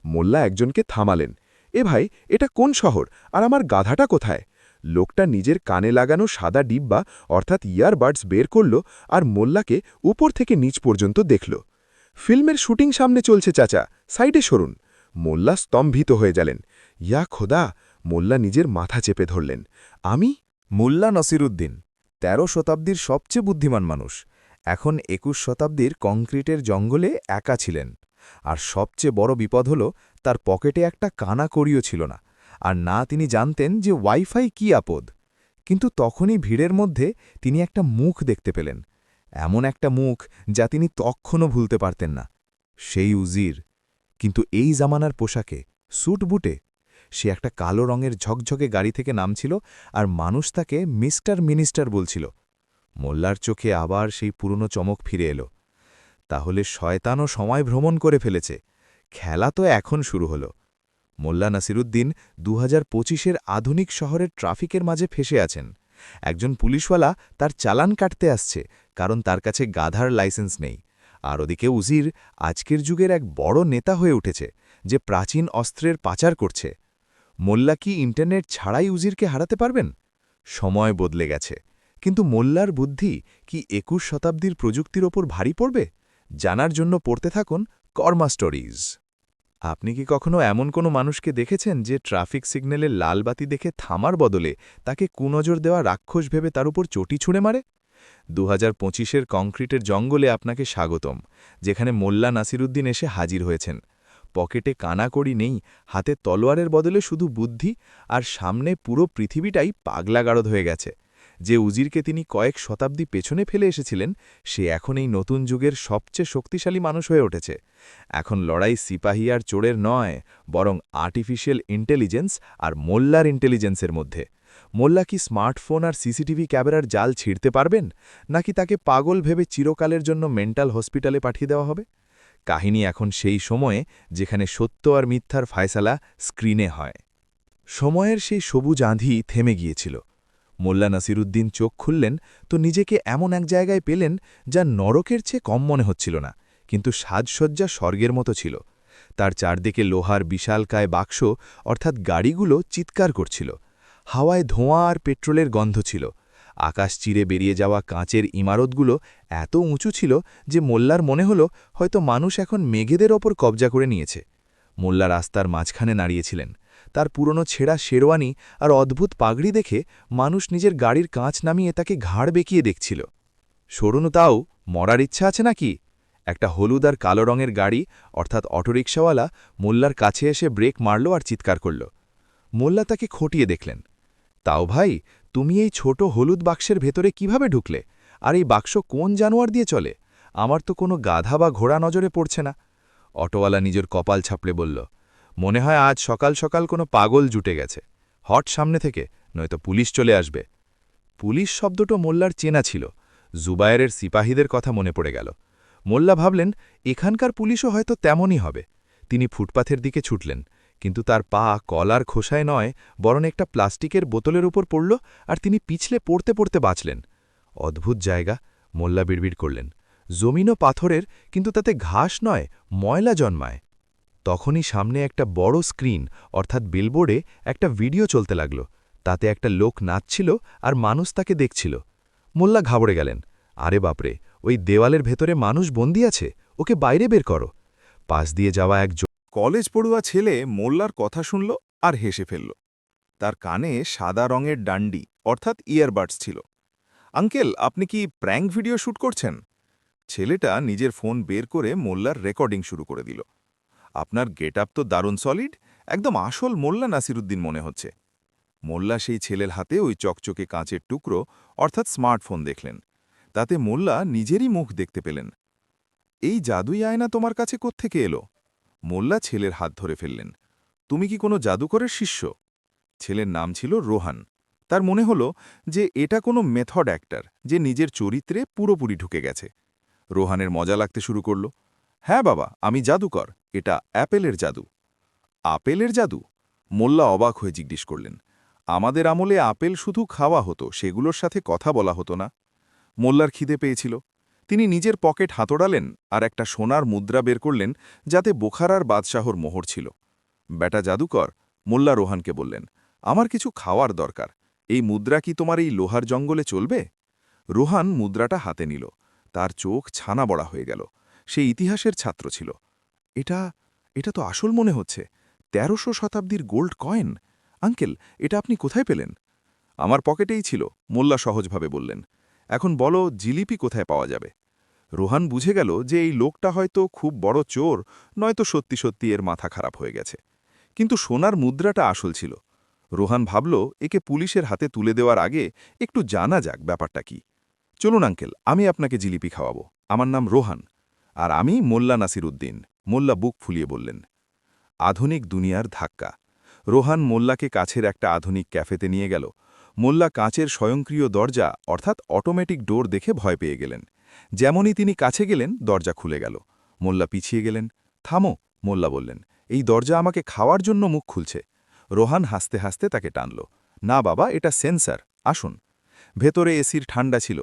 মোল্লা একজনকে থামালেন। এ ভাই, এটা কোন শহর, আর আমার গাধাটা কোথায়? লোকটা নিজের কানে লাগানো সাদা ডিব্বা অর্থাৎ ইয়ারবাডস বের করল আর মোল্লাকে উপর থেকে নিচ পর্যন্ত দেখল। ফিল্মের শুটিং সামনে চলছে চাচা, সাইডে সরুন। মোল্লা স্তম্ভিত হয়ে গেলেন। ইয়া খোদা! মোল্লা নিজের মাথা চেপে ধরলেন। আমি?
মোল্লা নসিরুদ্দিন ১৩ শতাব্দীর সবচেয়ে বুদ্ধিমান মানুষ, এখন ২১ শতাব্দীর কংক্রিটের জঙ্গলে একা ছিলেন। আর সবচেয়ে বড় বিপদ হল তার পকেটে একটা কানা কড়িও ছিল না, আর না তিনি জানতেন যে ওয়াইফাই কি আপদ। কিন্তু তখনই ভিড়ের মধ্যে তিনি একটা মুখ দেখতে পেলেন, এমন একটা মুখ যা তিনি তখনও ভুলতে পারতেন না। সেই উজির, কিন্তু এই জামানার পোশাকে, স্যুট বুটে। সে একটা কালো রঙের ঝকঝকে গাড়ি থেকে নামছিল আর মানুষ তাকে মিস্টার মিনিস্টার বলছিল। মোল্লার চোখে আবার সেই পুরনো চমক ফিরে এলো। তাহলে শয়তানও সময় ভ্রমণ করে ফেলেছে, খেলা তো এখন শুরু হলো। মোল্লা নাসিরুদ্দিন ২০২৫-এর আধুনিক শহরের ট্রাফিকের মাঝে ফেসে আছেন। একজন পুলিশওয়ালা তার চালান কাটতে আসছে, কারণ তার কাছে গাধার লাইসেন্স নেই। আর ওদিকে উজির আজকের যুগের এক বড় নেতা হয়ে উঠেছে, যে প্রাচীন অস্ত্রের পাচার করছে। মোল্লা কি ইন্টারনেট ছাড়াই উজিরকে হারাতে পারবেন? সময় বদলে গেছে, কিন্তু মোল্লার বুদ্ধি কি ২১ শতাব্দীর প্রযুক্তির ওপর ভারী পড়বে? জানার জন্য পড়তে থাকুন কর্মা স্টোরিজ। আপনি কি কখনো এমন কোনো মানুষকে দেখেছেন যে ট্রাফিক সিগন্যালের লাল বাতি দেখে থামার বদলে তাকে কুনজর দেওয়া রাক্ষস ভেবে তার উপর চটি ছুঁড়ে মারে? ২০২৫-এর কংক্রিটের জঙ্গলে আপনাকে স্বাগতম, যেখানে মোল্লা নাসিরুদ্দিন এসে হাজির হয়েছেন। পকেটে কানাকড়ি নেই, হাতে তলোয়ারের বদলে শুধু বুদ্ধি, আর সামনে পুরো পৃথিবীটাই পাগলাগারদ হয়ে গেছে। যে উজিরকে তিনি কয়েক শতাব্দী পেছনে ফেলে এসেছিলেন, সে এখন এই নতুন যুগের সবচেয়ে শক্তিশালী মানুষ হয়ে উঠেছে। এখন লড়াই সিপাহী আর চোরের নয়, বরং আর্টিফিশিয়াল ইন্টেলিজেন্স আর মোল্লার ইন্টেলিজেন্সের মধ্যে। মোল্লা কি স্মার্টফোন আর সিসিটিভি ক্যামেরার জাল ছিঁড়তে পারবেন, নাকি তাকে পাগল ভেবে চিরকালের জন্য মেন্টাল হসপিটালে পাঠিয়ে দেওয়া হবে? কাহিনী এখন সেই সময়ে যেখানে সত্য আর মিথ্যার ফায়সালা স্ক্রিনে হয়। সময়ের সেই সবুজ আঁধি থেমে গিয়েছিল। মোল্লা নাসিরুদ্দিন চোখ খুললেন তো নিজেকে এমন এক জায়গায় পেলেন যা নরকের চেয়ে কম মনে হচ্ছিল না, কিন্তু সাজসজ্জা স্বর্গের মতো ছিল। তার চারদিকে লোহার বিশালকায় বাক্স অর্থাৎ গাড়িগুলো চিৎকার করছিল। হাওয়ায় ধোঁয়া আর পেট্রোলের গন্ধ ছিল। আকাশ চিরে বেরিয়ে যাওয়া কাঁচের ইমারতগুলো এত উঁচু ছিল যে মোল্লার মনে হল হয়তো মানুষ এখন মেঘেদের ওপর কবজা করে নিয়েছে। মোল্লা রাস্তার মাঝখানে দাঁড়িয়েছিলেন। তার পুরনো ছেঁড়া শেরওয়ানি আর অদ্ভুত পাগড়ি দেখে মানুষ নিজের গাড়ির কাঁচ নামিয়ে তাকে ঘাড় বেঁকিয়ে দেখছিল। সরুন তাও, মরার ইচ্ছা আছে নাকি? একটা হলুদ আর কালো রঙের গাড়ি অর্থাৎ অটোরিকশাওয়ালা মোল্লার কাছে এসে ব্রেক মারল আর চিৎকার করল। মোল্লা তাকে খটিয়ে দেখলেন। তাও ভাই, তুমি এই ছোট হলুদ বাক্সের ভেতরে কিভাবে ঢুকলে? আর এই বাক্স কোন জানোয়ার দিয়ে চলে? আমার তো কোনো গাধা বা ঘোড়া নজরে পড়ছে না। অটোওয়ালা নিজের কপাল ছাপড়ে বলল, মনে হয় আজ সকাল সকাল কোনো পাগল জুটে গেছে। হট সামনে থেকে, নয়তো পুলিশ চলে আসবে। পুলিশ শব্দটা মোল্লার চেনা ছিল। জুবায়েরের সিপাহীদের কথা মনে পড়ে গেল। মোল্লা ভাবলেন, এখানকার পুলিশও হয়তো তেমনই হবে। তিনি ফুটপাথের দিকে ছুটলেন, কিন্তু তার পা কলার খোসায় নয়, বরং একটা প্লাস্টিকের বোতলের উপর পড়ল, আর তিনি পিছলে পড়তে পড়তে বাঁচলেন। অদ্ভুত জায়গা, মোল্লা বিড়বিড় করলেন। জমিনও পাথরের, কিন্তু তাতে ঘাস নয়, ময়লা জন্মায়। তখনই সামনে একটা বড় স্ক্রিন অর্থাৎ বিলবোর্ডে একটা ভিডিও চলতে লাগল। তাতে একটা লোক নাচছিল আর মানুষ তাকে দেখছিল। মোল্লা ঘাবড়ে গেলেন। আরে বাপরে, ওই দেওয়ালের ভেতরে মানুষ বন্দি আছে, ওকে বাইরে বের করো। পাশ দিয়ে যাওয়া এক
কলেজ পড়ুয়া ছেলে মোল্লার কথা শুনল আর হেসে ফেলল। তার কানে সাদা রঙের ডান্ডি অর্থাৎ ইয়ারবাডস ছিল। আঙ্কেল, আপনি কি প্র্যাঙ্ক ভিডিও শ্যুট করছেন? ছেলেটা নিজের ফোন বের করে মোল্লার রেকর্ডিং শুরু করে দিল। আপনার গেটআপ তো দারুণ সলিড, একদম আসল মোল্লা নাসিরুদ্দিন মনে হচ্ছে। মোল্লা সেই ছেলের হাতে ওই চকচকে কাঁচের টুকরো অর্থাৎ স্মার্টফোন দেখলেন। তাতে মোল্লা নিজেরই মুখ দেখতে পেলেন। এই জাদুই আয়না তোমার কাছে কোত্থেকে এলো? মোল্লা ছেলের হাত ধরে ফেললেন। তুমি কি কোনো জাদুকরের শিষ্য?
ছেলের নাম ছিল রোহান। তার মনে হলো যে এটা কোনো মেথড অ্যাক্টর যে নিজের চরিত্রে পুরোপুরি ঢুকে গেছে। রোহানের মজা লাগতে শুরু করল। হ্যাঁ বাবা, আমি জাদুকর, এটা অ্যাপেলের জাদু। আপেলের জাদু? মোল্লা অবাক হয়ে জিজ্ঞেস করলেন। আমাদের আমলে আপেল শুধু খাওয়া হতো, সেগুলোর সাথে কথা বলা হতো না। মোল্লার খিদে পেয়েছিল। তিনি নিজের পকেট হাতড়ালেন আর একটা সোনার মুদ্রা বের করলেন, যাতে বোখারার বাদশাহর মোহর ছিল। বেটা জাদুকর, মোল্লা রোহানকে বললেন, আমার কিছু খাওয়ার দরকার। এই মুদ্রা কি তোমার এই লোহার জঙ্গলে চলবে? রোহান মুদ্রাটা হাতে নিল। তার চোখ ছানা বড়া হয়ে গেল। সে ইতিহাসের ছাত্র ছিল। এটা এটা তো আসল মনে হচ্ছে। ১৩০০ শতাব্দীর গোল্ড কয়েন। আঙ্কেল, এটা আপনি কোথায় পেলেন? আমার পকেটেই ছিল, মোল্লা সহজভাবে বললেন। এখন বলো, জিলিপি কোথায় পাওয়া যাবে? রোহান বুঝে গেল যে এই লোকটা হয়তো খুব বড় চোর, নয়তো সত্যি সত্যি এর মাথা খারাপ হয়ে গেছে। কিন্তু সোনার মুদ্রাটা আসল ছিল। রোহান ভাবল, একে পুলিশের হাতে তুলে দেওয়ার আগে একটু জানা যাক ব্যাপারটা কি। চলুন আঙ্কেল, আমি আপনাকে জিলিপি খাওয়াবো। আমার নাম রোহান। আর আমি মোল্লা নাসিরউদ্দিন। মোল্লা বুক ফুলিয়ে বললেন। আধুনিক দুনিয়ার ধাক্কা। রোহান মোল্লাকে কাছের একটা আধুনিক ক্যাফেতে নিয়ে গেল। মোল্লা কাঁচের স্বয়ংক্রিয় দরজা অর্থাৎ অটোমেটিক ডোর দেখে ভয় পেয়ে গেলেন। যেমনই তিনি কাছে গেলেন, দরজা খুলে গেল। মোল্লা পিছিয়ে গেলেন। থামো, মোল্লা বললেন, এই দরজা আমাকে খাওয়ার জন্য মুখ খুলছে। রোহান হাসতে হাসতে তাকে টানল। না বাবা, এটা সেন্সার, আসুন। ভেতরে এসির ঠান্ডা ছিল।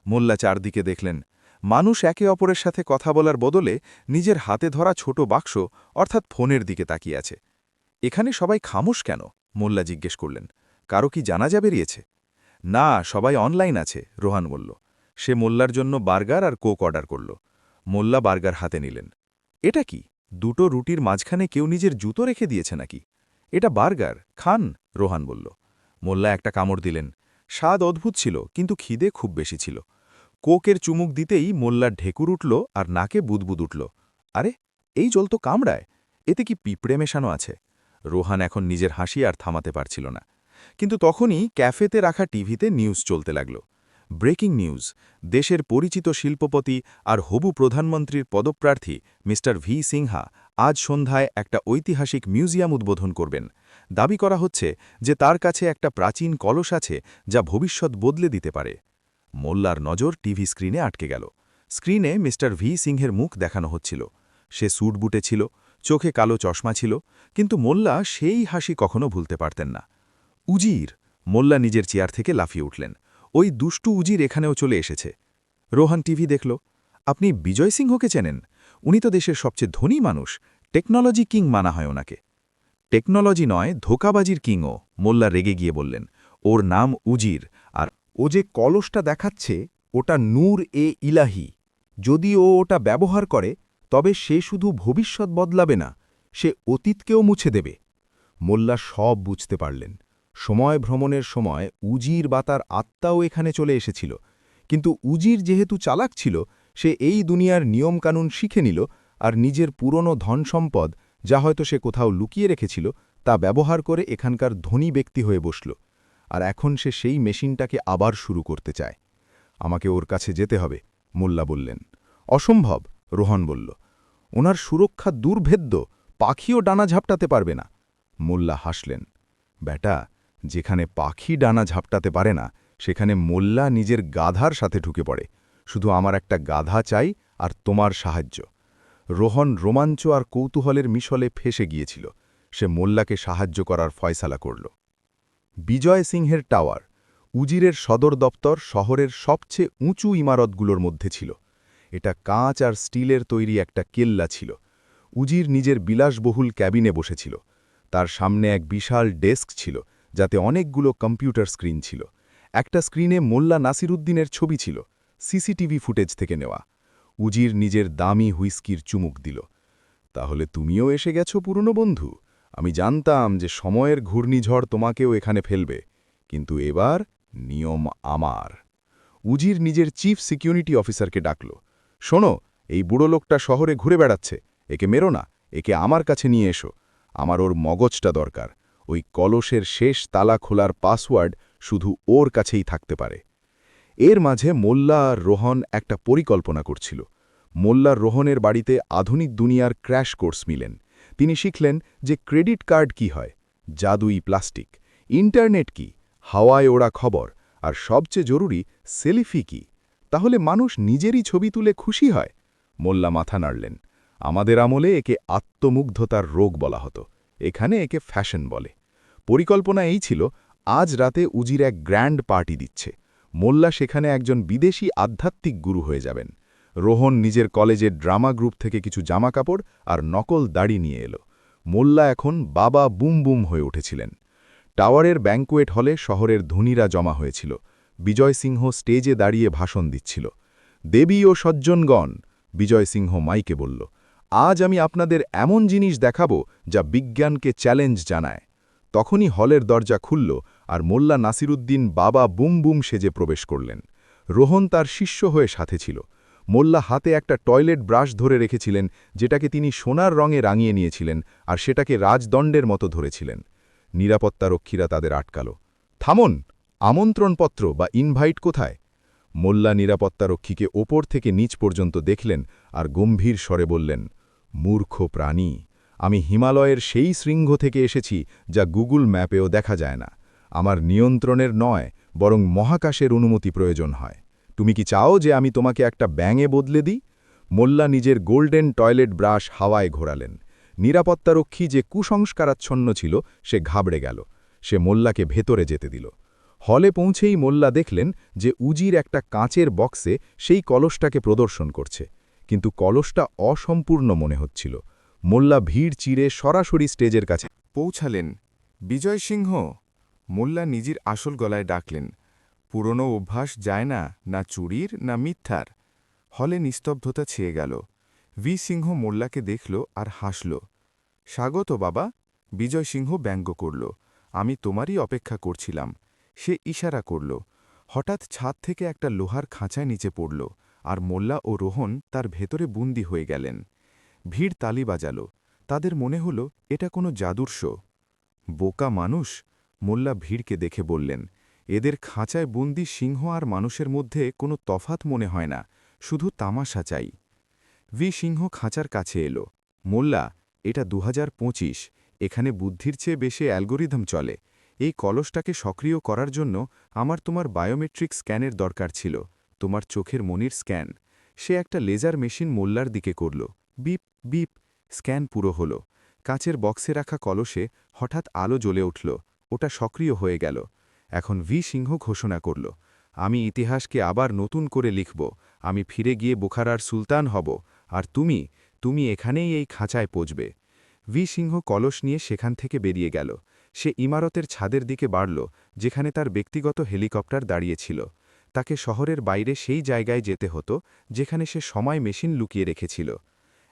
মোল্লা চারদিকে দেখলেন। মানুষ একে অপরের সাথে কথা বলার বদলে নিজের হাতে ধরা ছোট বাক্স অর্থাৎ ফোনের দিকে তাকিয়ে আছে। এখানে সবাই খামোশ কেন? মোল্লা জিজ্ঞেস করলেন। কারো কি জানাজা বেরিয়েছে? না, সবাই অনলাইন আছে, রোহান বলল। সে মোল্লার জন্য বার্গার আর কোক অর্ডার করল। মোল্লা বার্গার হাতে নিলেন। এটা কি? দুটো রুটির মাঝখানে কেউ নিজের জুতো রেখে দিয়েছে নাকি? এটা বার্গার, খান, রোহান বলল। মোল্লা একটা কামড় দিলেন। স্বাদ অদ্ভুত ছিল, কিন্তু খিদে খুব বেশি ছিল। কোকের চুমুক দিতেই মোল্লার ঢেকুর উঠল আর নাকে বুদবুদ উঠল। আরে, এই জল তো কামড়ায়। এতে কি পিঁপড়ে মেশানো আছে? রোহান এখন নিজের হাসি আর থামাতে পারছিল না। কিন্তু তখনই ক্যাফেতে রাখা টিভিতে নিউজ চলতে লাগল। Breaking news. দেশের পরিচিত শিল্পপতি আর হবু প্রধানমন্ত্রীর পদপ্রার্থী মিস্টার ভি সিংহা আজ সন্ধ্যায় একটা ঐতিহাসিক মিউজিয়াম উদ্বোধন করবেন। দাবি করা হচ্ছে যে তার কাছে একটা প্রাচীন কলস আছে যা ভবিষ্যৎ বদলে দিতে পারে। মোল্লার নজর টিভি স্ক্রিনে আটকে গেল। স্ক্রিনে মিস্টার ভি সিংহের মুখ দেখানো হচ্ছিল। সে স্যুট বুটে ছিল, চোখে কালো চশমা ছিল, কিন্তু মোল্লা সেই হাসি কখনো ভুলতে পারতেন না। উজির! মোল্লা নিজের চেয়ার থেকে লাফিয়ে উঠলেন। ওই দুষ্টু উজির এখানেও চলে এসেছে। রোহান টিভি দেখল। আপনি বিজয় সিংহকে চেনেন? উনি তো দেশের সবচেয়ে ধনী মানুষ। টেকনোলজি কিং মানা হয় ওনাকে। টেকনোলজি নয়, ধোকাবাজির কিংও, মোল্লা রেগে গিয়ে বললেন। ওর নাম উজির, আর
ও যে কলসটা দেখাচ্ছে ওটা নূর এ ইলাহি। যদি ও ওটা ব্যবহার করে তবে সে শুধু ভবিষ্যৎ বদলাবে না, সে অতীতকেও মুছে দেবে। মোল্লা সব বুঝতে পারলেন। সময় ভ্রমণের সময় উজির বা তার আত্মাও এখানে চলে এসেছিল। কিন্তু উজির যেহেতু চালাক ছিল, সে এই দুনিয়ার নিয়মকানুন শিখে নিল আর নিজের পুরনো ধনসম্পদ, যা হয়তো সে কোথাও লুকিয়ে রেখেছিল, তা ব্যবহার করে এখানকার ধনী ব্যক্তি হয়ে বসল। আর এখন সে সেই মেশিনটাকে আবার শুরু করতে চায়। আমাকে ওর কাছে যেতে হবে, মোল্লা বললেন। অসম্ভব, রোহন বলল। ওনার সুরক্ষা দুর্ভেদ্য, পাখিও ডানা ঝাপটাতে পারবে না। মোল্লা হাসলেন। বেটা, যেখানে পাখি ডানা ঝাপটাতে পারে না, সেখানে মোল্লা নিজের গাধার সাথে ঢুকে পড়ে। শুধু আমার একটা গাধা চাই আর তোমার সাহায্য। রোহন রোমাঞ্চ আর কৌতূহলের মিশলে ফেসে গিয়েছিল। সে মোল্লাকে সাহায্য করার ফয়সালা করল। বিজয় সিংহের টাওয়ার, উজিরের সদর দপ্তর, শহরের সবচেয়ে উঁচু ইমারতগুলোর মধ্যে ছিল। এটা কাঁচ আর স্টিলের তৈরি একটা কেল্লা ছিল। উজির নিজের বিলাসবহুল ক্যাবিনে বসেছিল। তার সামনে এক বিশাল ডেস্ক ছিল, যাতে অনেকগুলো কম্পিউটার স্ক্রিন ছিল। একটা স্ক্রিনে মোল্লা নাসিরউদ্দিনের ছবি ছিল, সিসিটিভি ফুটেজ থেকে নেওয়া। উজির নিজের দামি হুইস্কির চুমুক দিল। তাহলে তুমিও এসে গেছো পুরনো বন্ধু। আমি জানতাম যে সময়ের ঘূর্ণিঝড় তোমাকেও এখানে ফেলবে, কিন্তু এবার নিয়ম আমার। উজির নিজের চিফ সিকিউরিটি অফিসারকে ডাকল। শোনো, এই বুড়ো লোকটা শহরে ঘুরে বেড়াচ্ছে। একে মেরো না, একে আমার কাছে নিয়ে এসো। আমার ওর মগজটা দরকার। ওই কলসের শেষ তালা খোলার পাসওয়ার্ড শুধু ওর কাছেই থাকতে পারে। এর মাঝে মোল্লা আর রোহন একটা পরিকল্পনা করছিল। মোল্লার রোহনের বাড়িতে আধুনিক দুনিয়ার ক্র্যাশ কোর্স মিলেন। তিনি শিখলেন যে ক্রেডিট কার্ড কি হয়, জাদুই প্লাস্টিক, ইন্টারনেট কি, হাওয়ায় ওড়া খবর, আর সবচেয়ে জরুরি সেলফি কি? তাহলে মানুষ নিজেরই ছবি তুলে খুশি হয়? মোল্লা মাথা নাড়লেন। আমাদের আমলে একে আত্মমুগ্ধতার রোগ বলা হতো, এখানে একে ফ্যাশন বলে। পরিকল্পনা এই ছিল, আজ রাতে উজির এক গ্র্যান্ড পার্টি দিচ্ছে। মোল্লা সেখানে একজন বিদেশি আধ্যাত্মিক গুরু হয়ে যাবেন। রোহন নিজের কলেজের ড্রামা গ্রুপ থেকে কিছু জামাকাপড় আর নকল দাড়ি নিয়ে এলো। মোল্লা এখন বাবা বুম বুম হয়ে উঠেছিলেন। টাওয়ারের ব্যাঙ্কুয়েট হলে শহরের ধনীরা জমা হয়েছিল। বিজয় সিংহ স্টেজে দাঁড়িয়ে ভাষণ দিচ্ছিল। দেবী ও সজ্জনগণ, বিজয় সিংহ মাইকে বলল, আজ আমি আপনাদের এমন জিনিস দেখাবো যা বিজ্ঞানকে চ্যালেঞ্জ জানায়। তখনই হলের দরজা খুলল আর মোল্লা নাসিরুদ্দিন বাবা বুম বুম সেজে প্রবেশ করলেন। রোহন তার শিষ্য হয়ে সাথে ছিল। মোল্লা হাতে একটা টয়লেট ব্রাশ ধরে রেখেছিলেন, যেটাকে তিনি সোনার রঙে রাঙিয়ে নিয়েছিলেন, আর সেটাকে রাজদণ্ডের মতো ধরেছিলেন। নিরাপত্তারক্ষীরা তাদের আটকাল। থামুন, আমন্ত্রণপত্র বা ইনভাইট কোথায়? মোল্লা নিরাপত্তারক্ষীকে ওপর থেকে নিচ পর্যন্ত দেখলেন আর গম্ভীর স্বরে বললেন, মূর্খ প্রাণী, আমি হিমালয়ের সেই শৃঙ্গ থেকে এসেছি যা গুগল ম্যাপেও দেখা যায় না। আমার নিয়ন্ত্রণের নয়, বরং মহাকাশের অনুমতি প্রয়োজন হয়। তুমি কি চাও যে আমি তোমাকে একটা ব্যাঙে বদলে দিই? মোল্লা নিজের গোল্ডেন টয়লেট ব্রাশ হাওয়ায় ঘোরালেন। নিরাপত্তারক্ষী যে কুসংস্কারাচ্ছন্ন ছিল সে ঘাবড়ে গেল। সে মোল্লাকে ভেতরে যেতে দিল। হলে পৌঁছেই মোল্লা দেখলেন যে উজির একটা কাঁচের বক্সে সেই কলসটাকে প্রদর্শন করছে, কিন্তু কলসটা অসম্পূর্ণ মনে হচ্ছিল। মোল্লা ভিড় চিরে সরাসরি স্টেজের কাছে
পৌঁছালেন। বিজয় সিংহ, মোল্লা নিজের আসল গলায় ডাকলেন। পুরনো অভ্যাস যায় না, না চুরির না মিথ্যার। হলে নিস্তব্ধতা ছেয়ে গেল। সিংহ মোল্লাকে দেখল আর হাসল। স্বাগত বাবা, বিজয় সিংহ ব্যঙ্গ করল। আমি তোমারই অপেক্ষা করছিলাম। সে ইশারা করল। হঠাৎ ছাদ থেকে একটা লোহার খাঁচায় নিচে পড়ল, আর মোল্লা ও রোহন তার ভেতরে বন্দী হয়ে গেলেন। ভিড় তালি বাজাল। তাদের মনে হল এটা কোনো জাদুর শো। বোকা মানুষ, মোল্লা ভিড়কে দেখে বললেন, এদের খাঁচায় বন্দি সিংহ আর মানুষের মধ্যে কোনো তফাত মনে হয় না, শুধু তামাশা চাই। সিংহ খাঁচার কাছে এলো। মোল্লা, এটা 2025, এখানে বুদ্ধির চেয়ে বেশি অ্যালগোরিদম চলে। এই কলসটাকে সক্রিয় করার জন্য আমার তোমার বায়োমেট্রিক স্ক্যানের দরকার ছিল, তোমার চোখের মনির স্ক্যান। সে একটা লেজার মেশিন মোল্লার দিকে করল। বিপ বিপ, স্ক্যান পুরো হলো। কাচের বক্সে রাখা কলসে হঠাৎ আলো জ্বলে উঠল। ওটা সক্রিয় হয়ে গেল। এখন সিংহ ঘোষণা করল, আমি ইতিহাসকে আবার নতুন করে লিখব। আমি ফিরে গিয়ে বুখারার সুলতান হব, আর তুমি এখানেই এই খাঁচায় পচবে। সিংহ কলস নিয়ে সেখান থেকে বেরিয়ে গেল। সে ইমারতের ছাদের দিকে বাড়ল, যেখানে তার ব্যক্তিগত হেলিকপ্টার দাঁড়িয়েছিল। তাকে শহরের বাইরে সেই জায়গায় যেতে হতো যেখানে সে সময় মেশিন লুকিয়ে রেখেছিল।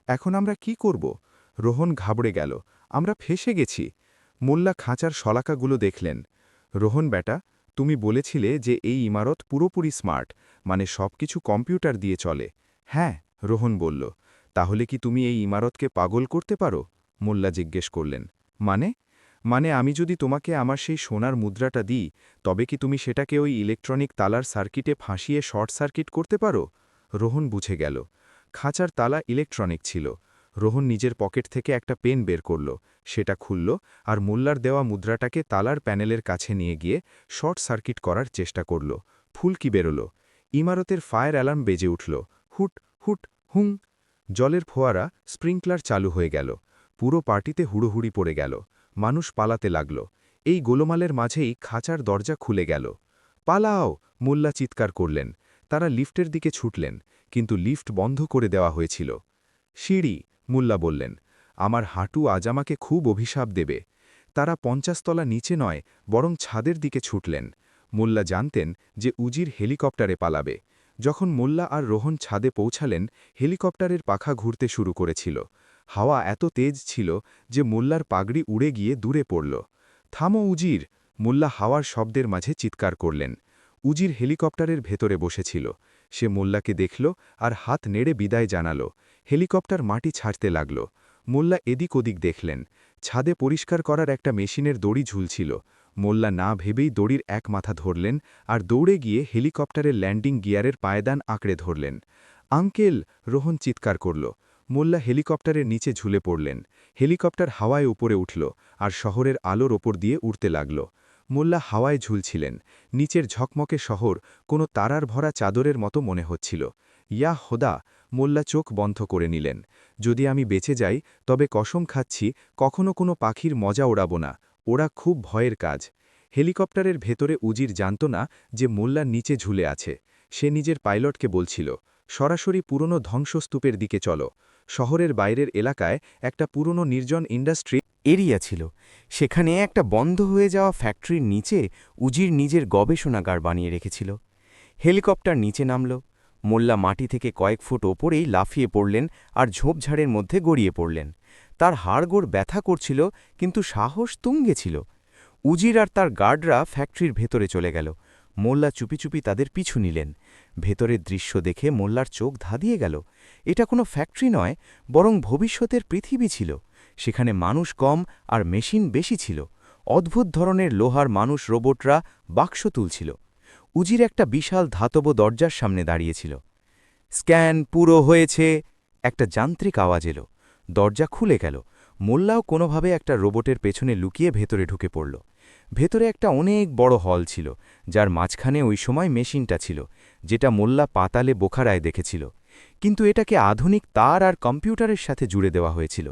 এখন আমরা কি করব? রোহন ঘাবড়ে গেল। আমরা ফেঁসে গেছি। মোল্লা খাঁচার শলাকাগুলো দেখলেন। রোহন বেটা, তুমি বলেছিলে যে এই ইমারত পুরোপুরি স্মার্ট, মানে সবকিছু কম্পিউটার দিয়ে চলে। হ্যাঁ, রোহন বলল। তাহলে কি তুমি এই ইমারতকে পাগল করতে পারো? মোল্লা জিজ্ঞেস করলেন। মানে আমি যদি তোমাকে আমার সেই সোনার মুদ্রাটা দিই, তবে কি তুমি সেটাকে ওই ইলেকট্রনিক তালার সার্কিটে ফাঁসিয়ে শর্ট সার্কিট করতে পারো? রোহন বুঝে গেল। খাঁচার তালা ইলেকট্রনিক ছিল। রোহন নিজের পকেট থেকে একটা পেন বের করল, সেটা খুলল, আর মোল্লার দেওয়া মুদ্রাটাকে তালার প্যানেলের কাছে নিয়ে গিয়ে শর্ট সার্কিট করার চেষ্টা করল। ফুলকি বেরোল। ইমারতের ফায়ার অ্যালার্ম বেজে উঠল। হুট হুট হুং। জলের ফোয়ারা, স্প্রিংকলার চালু হয়ে গেল। পুরো পার্টিতে হুড়োহুড়ি পড়ে গেল। মানুষ পালাতে লাগল। এই গোলমালের মাঝেই খাঁচার দরজা খুলে গেল। পালাও, মোল্লা চিৎকার করলেন। তারা লিফটের দিকে ছুটলেন, কিন্তু লিফট বন্ধ করে দেওয়া হয়েছিল। সিঁড়ি, মোল্লা বললেন, আমার হাঁটু আজ আমাকে খুব অভিশাপ দেবে। তারা 50 তলা নিচে নয়, বরং ছাদের দিকে ছুটলেন। মোল্লা জানতেন যে উজির হেলিকপ্টারে পালাবে। যখন মোল্লা আর রোহন ছাদে পৌঁছালেন, হেলিকপ্টারের পাখা ঘুরতে শুরু করেছিল। হাওয়া এত তেজ ছিল যে মোল্লার পাগড়ি উড়ে গিয়ে দূরে পড়ল। থামো উজির, মোল্লা হাওয়ার শব্দের মাঝে চিৎকার করলেন। উজির হেলিকপ্টারের ভেতরে বসেছিল। সে মোল্লাকে দেখল আর হাত নেড়ে বিদায় জানাল। হেলিকপ্টার মাটি ছাড়তে লাগল। মোল্লা এদিক ওদিক দেখলেন। ছাদে পরিষ্কার করার একটা মেশিনের দড়ি ঝুলছিল। মোল্লা না ভেবেই দড়ির এক মাথা ধরলেন আর দৌড়ে গিয়ে হেলিকপ্টারের ল্যান্ডিং গিয়ারের পায়দান আঁকড়ে ধরলেন। আঙ্কেল, রোহন চিৎকার করল। মোল্লা হেলিকপ্টারের নিচে ঝুলে পড়লেন। হেলিকপ্টার হাওয়ায় উপরে উঠল আর শহরের আলোর ওপর দিয়ে উড়তে লাগল। মোল্লা হাওয়ায় ঝুলছিলেন, নিচের ঝকমকে শহর কোনো তারার ভরা চাদরের মতো মনে হচ্ছিল। ইয়া হোদা, মোল্লা চোখ বন্ধ করে নিলেন। যদি আমি বেঁচে যাই তবে কসম খাচ্ছি কখনো কোনো পাখির মজা ওড়াব না, ওরা খুব ভয়ের কাজ। হেলিকপ্টারের ভেতরে উজির জানত না যে মোল্লা নিচে ঝুলে আছে। সে নিজের পাইলটকে বলছিল, সরাসরি পুরনো ধ্বংসস্তূপের দিকে চলো। শহরের বাইরের এলাকায় একটা পুরনো নির্জন ইন্ডাস্ট্রি
এরিয়া ছিল। সেখানে একটা বন্ধ হয়ে যাওয়া ফ্যাক্টরির নিচে উজির নিজের গবেষণাগার বানিয়ে রেখেছিল। হেলিকপ্টার নিচে নামল। মোল্লা মাটি থেকে কয়েক ফুট ওপরেই লাফিয়ে পড়লেন আর ঝোপঝাড়ের মধ্যে গড়িয়ে পড়লেন। তার হাড়গোড় ব্যথা করছিল, কিন্তু সাহস তুঙ্গে ছিল। উজির আর তার গার্ডরা ফ্যাক্টরির ভেতরে চলে গেল। মোল্লা চুপি চুপি তাদের পিছু নিলেন। ভেতরের দৃশ্য দেখে মোল্লার চোখ ধাঁধিয়ে গেল। এটা কোনো ফ্যাক্টরি নয়, বরং ভবিষ্যতের পৃথিবী ছিল। সেখানে মানুষ কম আর মেশিন বেশি ছিল। অদ্ভুত ধরনের লোহার মানুষ রোবটরা বাক্স তুলছিল। উজির একটা বিশাল ধাতব দরজার সামনে দাঁড়িয়েছিল। স্ক্যান পুরো হয়েছে, একটা যান্ত্রিক আওয়াজ এলো। দরজা খুলে গেল। মোল্লাও কোনোভাবে একটা রোবটের পেছনে লুকিয়ে ভেতরে ঢুকে পড়ল। ভেতরে একটা অনেক বড় হল ছিল, যার মাঝখানে ওই সময় মেশিনটা ছিল, যেটা মোল্লা পাতালে বোখারায় দেখেছিল। কিন্তু এটাকে আধুনিক তার আর কম্পিউটারের সাথে জুড়ে দেওয়া হয়েছিল।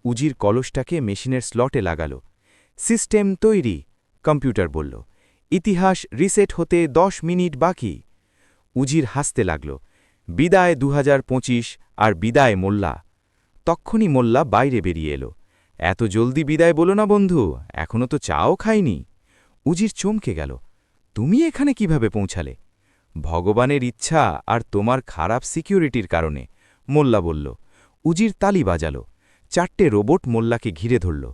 উজির কলসটাকে মেশিনের স্লটে লাগাল। সিস্টেম তৈরি, কম্পিউটার বলল। ইতিহাস রিসেট হতে 10 মিনিট বাকি। উজির হাসতে লাগল। বিদায় 2025 আর বিদায় মোল্লা। তক্ষুনি মোল্লা বাইরে বেরিয়ে এলো। এত জলদি বিদায় বলো না বন্ধু, এখনো তো চাও খাইনি। উজির চমকে গেল। তুমি এখানে কিভাবে পৌঁছালে? ভগবানের ইচ্ছা আর তোমার খারাপ সিকিউরিটির কারণে, মোল্লা বলল। উজির তালি বাজাল। 4টে রোবট মোল্লাকে ঘিরে ধরল।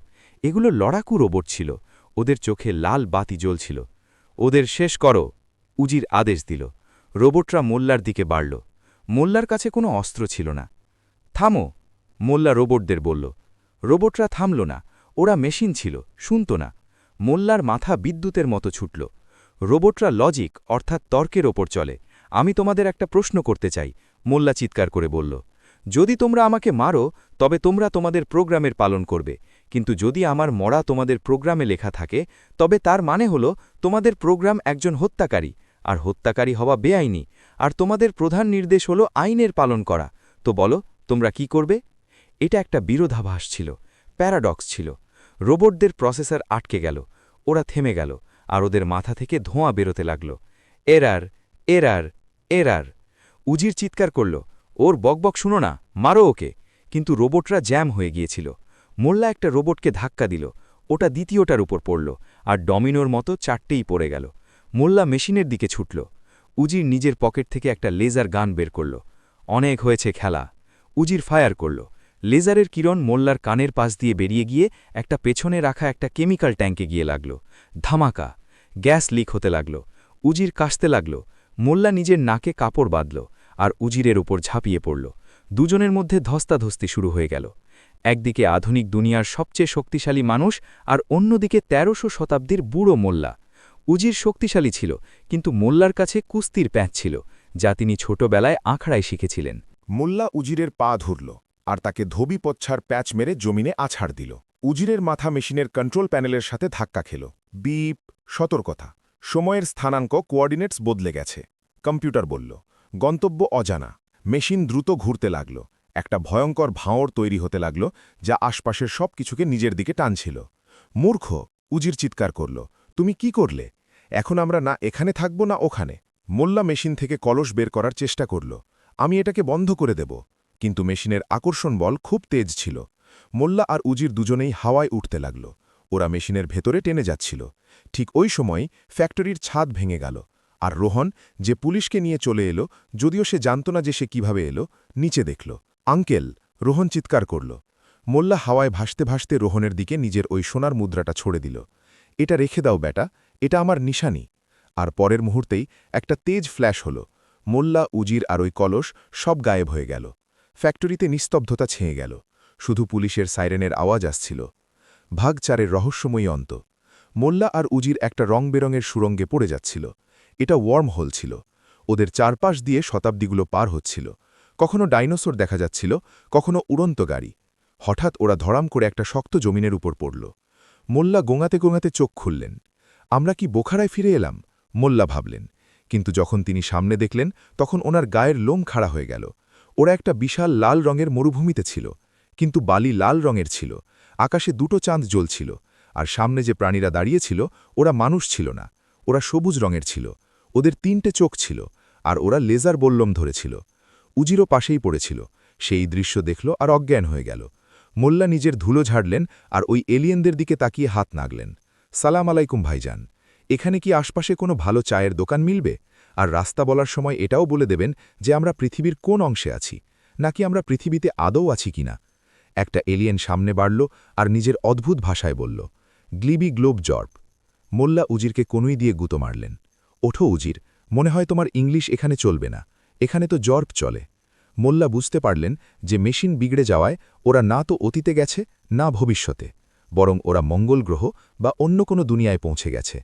এগুলো লড়াকু রোবট ছিল। ওদের চোখে লাল বাতি জ্বলছিল। ওদের শেষ করো, উজির আদেশ দিল। রোবটরা মোল্লার দিকে বাড়ল। মোল্লার কাছে কোনো অস্ত্র ছিল না। থামো, মোল্লা রোবটদের বলল। রোবটরা থামল না। ওরা মেশিন ছিল, শুনত না। মোল্লার মাথা বিদ্যুতের মতো ছুটল। রোবটরা লজিক অর্থাৎ তর্কের ওপর চলে। আমি তোমাদের একটা প্রশ্ন করতে চাই, মোল্লা চিৎকার করে বলল। যদি তোমরা আমাকে মারো তবে তোমরা তোমাদের প্রোগ্রামের পালন করবে, কিন্তু যদি আমার মরা তোমাদের প্রোগ্রামে লেখা থাকে তবে তার মানে হলো তোমাদের প্রোগ্রাম একজন হত্যাকারী, আর হত্যাকারী হওয়া বেআইনি, আর তোমাদের প্রধান নির্দেশ হলো আইনের পালন করা। তো বলো, তোমরা কি করবে? এটা একটা বিরোধাভাস ছিল, প্যারাডক্স ছিল। রোবটদের প্রসেসর আটকে গেল। ওরা থেমে গেল, আর ওদের মাথা থেকে ধোঁয়া বেরোতে লাগল। Error, error, error. উজির চিৎকার করল, ওর বকবক শুনো না, মারো ওকে। কিন্তু রোবটরা জ্যাম হয়ে গিয়েছিল। মোল্লা একটা রোবটকে ধাক্কা দিল। ওটা দ্বিতীয়টার উপর পড়ল, আর ডমিনোর মতো 4টেই পড়ে গেল। মোল্লা মেশিনের দিকে ছুটল। উজির নিজের পকেট থেকে একটা লেজার গান বের করল। অনেক হয়েছে খেলা। উজির ফায়ার করল। লেজারের কিরণ মোল্লার কানের পাশ দিয়ে বেরিয়ে গিয়ে একটা পেছনে রাখা একটা কেমিক্যাল ট্যাঙ্কে গিয়ে লাগল। ধামাকা! গ্যাস লিক হতে লাগল। উজির কাশতে লাগল। মোল্লা নিজের নাকে কাপড় বাঁধল, আর উজিরের ওপর ঝাঁপিয়ে পড়ল। দুজনের মধ্যে ধস্তাধস্তি শুরু হয়ে গেল। একদিকে আধুনিক দুনিয়ার সবচেয়ে শক্তিশালী মানুষ, আর অন্যদিকে 1300 শতাব্দীর বুড়ো মোল্লা। উজির শক্তিশালী ছিল, কিন্তু মোল্লার কাছে কুস্তির প্যাঁচ ছিল, যা তিনি ছোটবেলায় আখড়ায় শিখেছিলেন।
মোল্লা উজিরের পা ধরল আর তাকে ধোবি পচ্ছার প্যাচ মেরে জমিনে আছাড় দিল। উজিরের মাথা মেশিনের কন্ট্রোল প্যানেলের সাথে ধাক্কা খেল। বিপ, সতর্কতা, সময়ের স্থানাঙ্ক কোঅর্ডিনেটস বদলে গেছে। কম্পিউটার বলল, গন্তব্য অজানা। মেশিন দ্রুত ঘুরতে লাগল। একটা ভয়ঙ্কর ভাঁওড় তৈরি হতে লাগল, যা আশপাশের সব কিছুকে নিজের দিকে টানছিল। মূর্খ, উজির চিৎকার করল, তুমি কি করলে? এখন আমরা না এখানে থাকব না ওখানে। মোল্লা মেশিন থেকে কলস বের করার চেষ্টা করল। আমি এটাকে বন্ধ করে দেব। কিন্তু মেশিনের আকর্ষণ বল খুব তেজ ছিল। মোল্লা আর উজির দুজনেই হাওয়ায় উঠতে লাগল। ওরা মেশিনের ভেতরে টেনে যাচ্ছিল। ঠিক ওই সময় ফ্যাক্টরির ছাদ ভেঙে গেল, আর রোহন, যে পুলিশকে নিয়ে চলে এলো, যদিও সে জানত না যে সে কিভাবে এলো, নিচে দেখল। আঙ্কেল, রোহন চিৎকার করল। মোল্লা হাওয়ায় ভাসতে ভাসতে রোহনের দিকে নিজের ওই সোনার মুদ্রাটা ছড়ে দিল। এটা রেখে দাও বেটা, এটা আমার নিশানি। আর পরের মুহূর্তেই একটা তেজ ফ্ল্যাশ হল। মোল্লা, উজির আর ওই কলস সব গায়েব হয়ে গেল। ফ্যাক্টরিতে নিস্তব্ধতা ছেয়ে গেল। শুধু পুলিশের সাইরেনের আওয়াজ আসছিল। ভাগ 4-এর রহস্যময়ী অন্ত। মোল্লা আর উজির একটা রংবেরঙের সুরঙ্গে পড়ে যাচ্ছিল। এটা ওয়ার্ম হোল ছিল। ওদের চারপাশ দিয়ে শতাব্দীগুলো পার হচ্ছিল। কখনো ডাইনোসর দেখা যাচ্ছিল, কখনো উড়ন্ত গাড়ি। হঠাৎ ওরা ধড়াম করে একটা শক্ত জমিনের উপর পড়ল। মোল্লা গোঙাতে গোঙাতে চোখ খুললেন। আমরা কি বোখারায় ফিরে এলাম? মোল্লা ভাবলেন। কিন্তু যখন তিনি সামনে দেখলেন তখন ওনার গায়ের লোম খাড়া হয়ে গেল। ওরা একটা বিশাল লাল রঙের মরুভূমিতে ছিল, কিন্তু বালি লাল রঙের ছিল। আকাশে দুটো চাঁদ জ্বলছিল, আর সামনে যে প্রাণীরা দাঁড়িয়েছিল ওরা মানুষ ছিল না, ওরা সবুজ রঙের ছিল। ওদের 3টে চোখ ছিল, আর ওরা লেজার বল্লম ধরেছিল। উজিরও পাশেই পড়েছিল। সেই দৃশ্য দেখল আর অজ্ঞান হয়ে গেল। মোল্লা নিজের ধুলো ঝাড়লেন আর ওই এলিয়েনদের দিকে তাকিয়ে হাত নাগলেন। সালাম আলাইকুম ভাইজান, এখানে কি আশপাশে কোনো ভালো চায়ের দোকান মিলবে? আর রাস্তা বলার সময় এটাও বলে দেবেন যে আমরা পৃথিবীর কোন অংশে আছি, নাকি আমরা পৃথিবীতে আদৌ আছি কিনা। একটা এলিয়েন সামনে বাড়ল আর নিজের অদ্ভুত ভাষায় বলল, গ্লিবি গ্লোব জর্ব। মোল্লা উজিরকে কনুই দিয়ে গুঁতো মারলেন। ওঠো উজির, মনে হয় তোমার ইংলিশ এখানে চলবে না, এখানে তো জর্ব চলে। মোল্লা বুঝতে পারলেন যে মেশিন বিগড়ে যাওয়ায় ওরা না তো অতীতে গেছে, না ভবিষ্যতে, বরং ওরা মঙ্গল গ্রহ বা অন্য কোনো দুনিয়ায় পৌঁছে গেছে।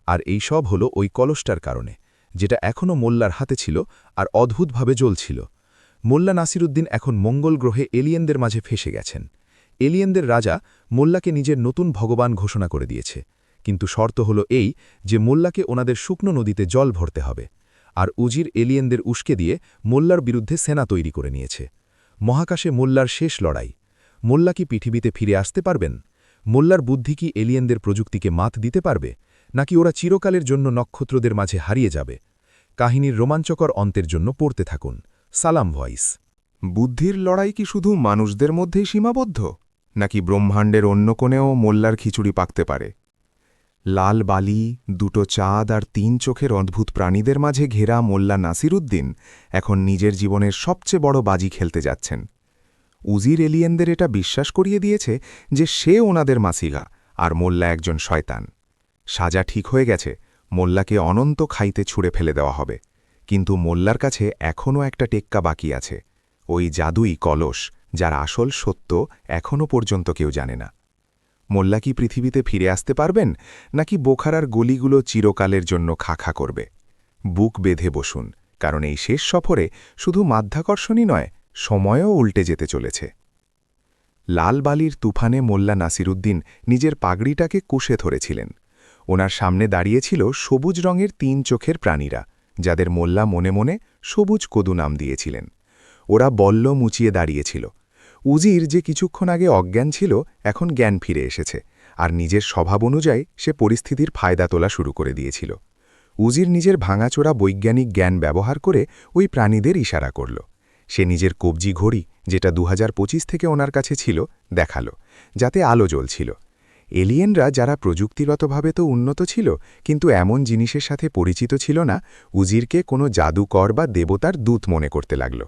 আর এই সব হল ওই কলসটার কারণে, যেটা এখনও মোল্লার হাতে ছিল আর অদ্ভুতভাবে জ্বলছিল। মোল্লা নাসিরুদ্দিন এখন মঙ্গল গ্রহে এলিয়েনদের মাঝে ফেসে গেছেন। এলিয়েনদের রাজা মোল্লাকে নিজের নতুন ভগবান ঘোষণা করে দিয়েছে, কিন্তু শর্ত হল এই যে মোল্লাকে ওনাদের শুকনো নদীতে জল ভরতে হবে। আর উজির এলিয়েনদের উস্কে দিয়ে মোল্লার বিরুদ্ধে সেনা তৈরি করে নিয়েছে। মহাকাশে মোল্লার শেষ লড়াই। মোল্লা কি পৃথিবীতে ফিরে আসতে পারবেন? মোল্লার বুদ্ধি কি এলিয়েনদের প্রযুক্তিকে মাত দিতে পারবে, নাকি ওরা চিরকালের জন্য নক্ষত্রদের মাঝে হারিয়ে যাবে? কাহিনীর রোমাঞ্চকর অন্তের জন্য পড়তে থাকুন সালাম ভয়েস।
বুদ্ধির লড়াই কি শুধু মানুষদের মধ্যেই সীমাবদ্ধ, নাকি ব্রহ্মাণ্ডের অন্য কোণেও মোল্লার খিচুড়ি পাকতে পারে? লাল বালি, দুটো চাঁদ আর 3 চোখের অদ্ভুত প্রাণীদের মাঝে ঘেরা মোল্লা নাসিরুদ্দিন এখন নিজের জীবনের সবচেয়ে বড় বাজি খেলতে যাচ্ছেন। উজির এলিয়েনদের এটা বিশ্বাস করিয়ে দিয়েছে যে সে ওনাদের মাসিগা আর মোল্লা একজন শয়তান। সাজা ঠিক হয়ে গেছে, মোল্লাকে অনন্ত খাইতে ছুঁড়ে ফেলে দেওয়া হবে। কিন্তু মোল্লার কাছে এখনও একটা টেক্কা বাকি আছে, ওই জাদুই কলস, যার আসল সত্য এখনও পর্যন্ত কেউ জানে না। মোল্লা কি পৃথিবীতে ফিরে আসতে পারবেন, নাকি বোখারার গলিগুলো চিরকালের জন্য খাখা করবে? বুক বেঁধে বসুন, কারণ এই শেষ সফরে শুধু মাধ্যাকর্ষণই নয়, সময়ও উল্টে যেতে চলেছে। লাল বালির তুফানে মোল্লা নাসিরুদ্দিন নিজের পাগড়িটাকে কুশে ধরেছিলেন। ওনার সামনে দাঁড়িয়েছিল সবুজ রঙের 3 চোখের প্রাণীরা, যাদের মোল্লা মনে মনে সবুজ কদু নাম দিয়েছিলেন। ওরা বল্ল মুচিয়ে দাঁড়িয়েছিল। উজির, যে কিছুক্ষণ আগে অজ্ঞান ছিল, এখন জ্ঞান ফিরে এসেছে, আর নিজের স্বভাব অনুযায়ী সে পরিস্থিতির ফায়দা তোলা শুরু করে দিয়েছিল। উজির নিজের ভাঙাচোরা বৈজ্ঞানিক জ্ঞান ব্যবহার করে ওই প্রাণীদের ইশারা করল। সে নিজের কবজি ঘড়ি, যেটা 2025 থেকে ওনার কাছে ছিল, দেখালো, যাতে আলো জ্বলছিল। এলিয়েনরা, যারা প্রযুক্তিগতভাবে তো উন্নত ছিল, কিন্তু এমন জিনিসের সাথে পরিচিত ছিল না, উজিরকে কোনো জাদুকর বা দেবতার দূত মনে করতে লাগল।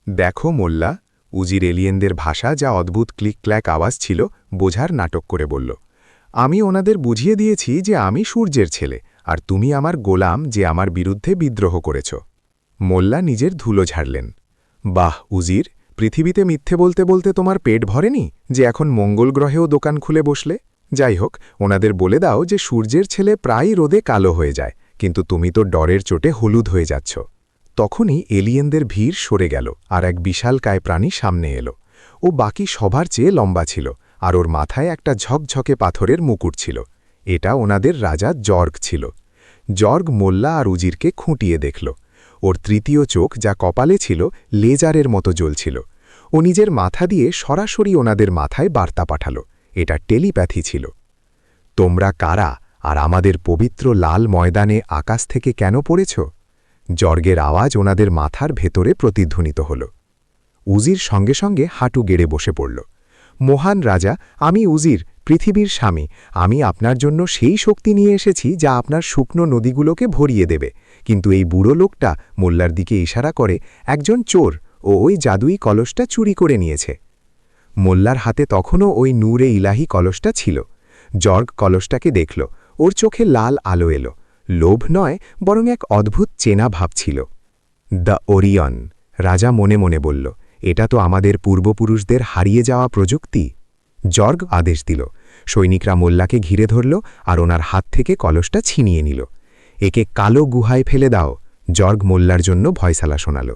দেখো মোল্লা, উজির এলিয়েনদের ভাষা, যা অদ্ভুত ক্লিক ক্ল্যাক আওয়াজ ছিল, বোঝার নাটক করে বলল, আমি ওনাদের বুঝিয়ে দিয়েছি যে আমি সূর্যের ছেলে, আর তুমি আমার গোলাম, যে আমার বিরুদ্ধে বিদ্রোহ করেছ। মোল্লা নিজের ধুলো ঝাড়লেন। বাহ উজির, পৃথিবীতে মিথ্যে বলতে বলতে তোমার পেট ভরেনি যে এখন মঙ্গল গ্রহেও দোকান খুলে বসলে? যাই হোক, ওনাদের বলে দাও যে সূর্যের ছেলে প্রায় রোদে কালো হয়ে যায়, কিন্তু তুমি তো ডরের চোটে হলুদ হয়ে যাচ্ছ। তখনই এলিয়েনদের ভিড় সরে গেল, আর এক বিশালকায় প্রাণী সামনে এলো। ও বাকি সবার চেয়ে লম্বা ছিল, আর ওর মাথায় একটা ঝকঝকে পাথরের মুকুট ছিল। এটা ওনাদের রাজা জর্গ ছিল। জর্গ মোল্লা আর উজিরকে খুঁটিয়ে দেখল। ওর তৃতীয় চোখ, যা কপালে ছিল, লেজারের মতো জ্বলছিল। ও নিজের মাথা দিয়ে সরাসরি ওনাদের মাথায় বার্তা পাঠাল। এটা টেলিপ্যাথি ছিল। তোমরা কারা, আর আমাদের পবিত্র লাল ময়দানে আকাশ থেকে কেন পড়েছ? জর্গের আওয়াজ ওনাদের মাথার ভেতরে প্রতিধ্বনিত হল। উজির সঙ্গে সঙ্গে হাঁটু গেড়ে বসে পড়ল। মহান রাজা, আমি উজির, পৃথিবীর স্বামী। আমি আপনার জন্য সেই শক্তি নিয়ে এসেছি যা আপনার শুকনো নদীগুলোকে ভরিয়ে দেবে। কিন্তু এই বুড়ো লোকটা, মোল্লার দিকে ইশারা করে, একজন চোর, ও ওই জাদুই কলসটা চুরি করে নিয়েছে। মোল্লার হাতে তখনও ওই নূরে ইলাহি কলসটা ছিল। জর্গ কলসটাকে দেখল। ওর চোখে লাল আলো এলো। লোভ নয়, বরং এক অদ্ভুত চেনা ভাব ছিল। দ্য ওরিয়ন, রাজা মনে মনে বলল, এটা তো আমাদের পূর্বপুরুষদের হারিয়ে যাওয়া প্রযুক্তি। জর্গ আদেশ দিল। সৈনিকরা মোল্লাকে ঘিরে ধরল আর ওনার হাত থেকে কলসটা ছিনিয়ে নিল। একে কালো গুহায় ফেলে দাও, জর্গ মোল্লার জন্য ভয়সালা শোনাল।